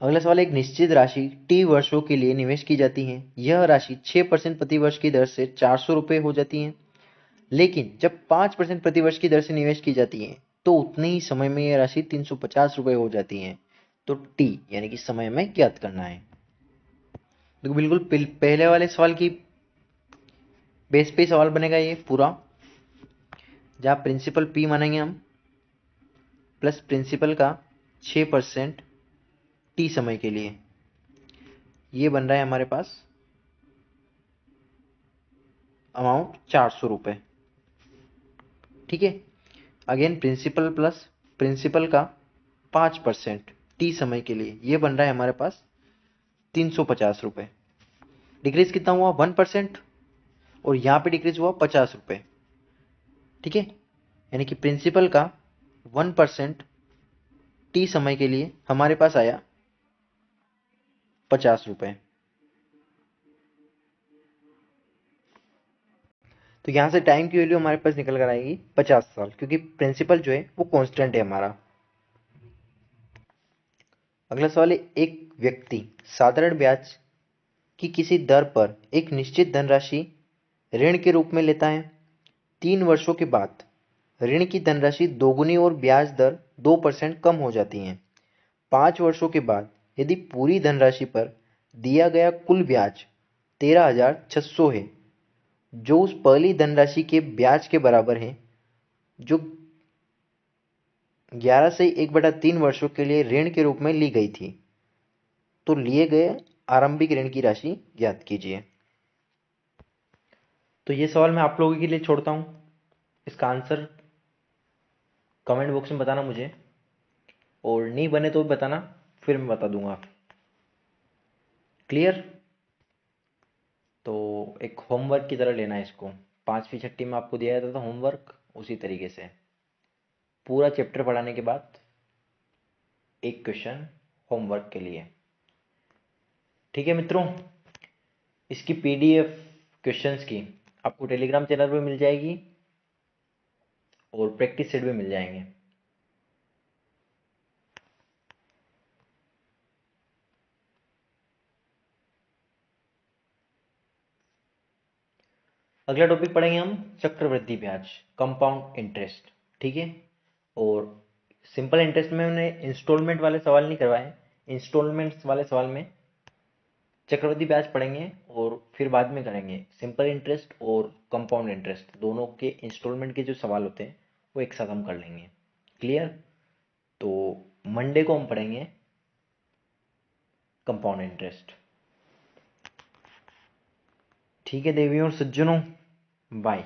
अगला सवाल, एक निश्चित राशि टी वर्षों के लिए निवेश की जाती है। यह राशि 6% प्रति वर्ष की दर से 400 रुपये हो जाती है, लेकिन जब 5% प्रति वर्ष की दर से निवेश की जाती है तो उतने ही समय में यह राशि 350 रुपये हो जाती है। तो टी यानी कि समय में ज्ञात करना है। तो बिल्कुल पहले वाले सवाल की बेस पे सवाल बनेगा ये पूरा, जहाँ प्रिंसिपल पी मानेंगे हम प्लस प्रिंसिपल का 6% टी समय के लिए, ये बन रहा है हमारे पास अमाउंट 400 रुपये। ठीक है, अगेन प्रिंसिपल प्लस प्रिंसिपल का 5% टी समय के लिए, ये बन रहा है हमारे पास 350 रुपये। डिक्रीज कितना हुआ 1%, और यहाँ पे डिक्रीज हुआ 50 रुपये। ठीक है, यानी कि प्रिंसिपल का 1% टी समय के लिए हमारे पास आया 50 रुपये। तो यहाँ से टाइम की वैल्यू हमारे पास निकल कर आएगी 50 साल, क्योंकि प्रिंसिपल जो है वो कांस्टेंट है हमारा। अगला सवाल है, एक व्यक्ति साधारण ब्याज की किसी दर पर एक निश्चित धनराशि ऋण के रूप में लेता है। 3 वर्षों के बाद ऋण की धनराशि दोगुनी और ब्याज दर 2% कम हो जाती है। 5 वर्षों के बाद यदि पूरी धनराशि पर दिया गया कुल ब्याज 13,600 है, जो उस पहली धनराशि के ब्याज के बराबर है, जो 11 से 1/3 वर्षों के लिए ऋण के रूप में ली गई थी, तो लिए गए आरंभिक ऋण की राशि ज्ञात कीजिए। तो ये सवाल मैं आप लोगों के लिए छोड़ता हूं, इसका आंसर कमेंट बॉक्स में बताना मुझे, और नहीं बने तो भी बताना, फिर मैं बता दूंगा। क्लियर? तो एक होमवर्क की तरह लेना है इसको, 5वीं 6ठी में आपको दिया जाता था होमवर्क, उसी तरीके से पूरा चैप्टर पढ़ाने के बाद एक क्वेश्चन होमवर्क के लिए। ठीक है मित्रों, इसकी पीडीएफ क्वेश्चंस की आपको टेलीग्राम चैनल पे मिल जाएगी और प्रैक्टिस सेट भी मिल जाएंगे। अगला टॉपिक पढ़ेंगे हम चक्रवृद्धि ब्याज, कंपाउंड इंटरेस्ट। ठीक है, और सिंपल इंटरेस्ट में हमने इंस्टॉलमेंट वाले सवाल नहीं करवाए, इंस्टॉलमेंट्स वाले सवाल में चक्रवृद्धि ब्याज पढ़ेंगे और फिर बाद में करेंगे सिंपल इंटरेस्ट और कंपाउंड इंटरेस्ट, दोनों के इंस्टॉलमेंट के जो सवाल होते हैं वो एक साथ हम कर लेंगे। क्लियर? तो मंडे को हम पढ़ेंगे कंपाउंड इंटरेस्ट। ठीक है देवियों और सज्जनों, बाय।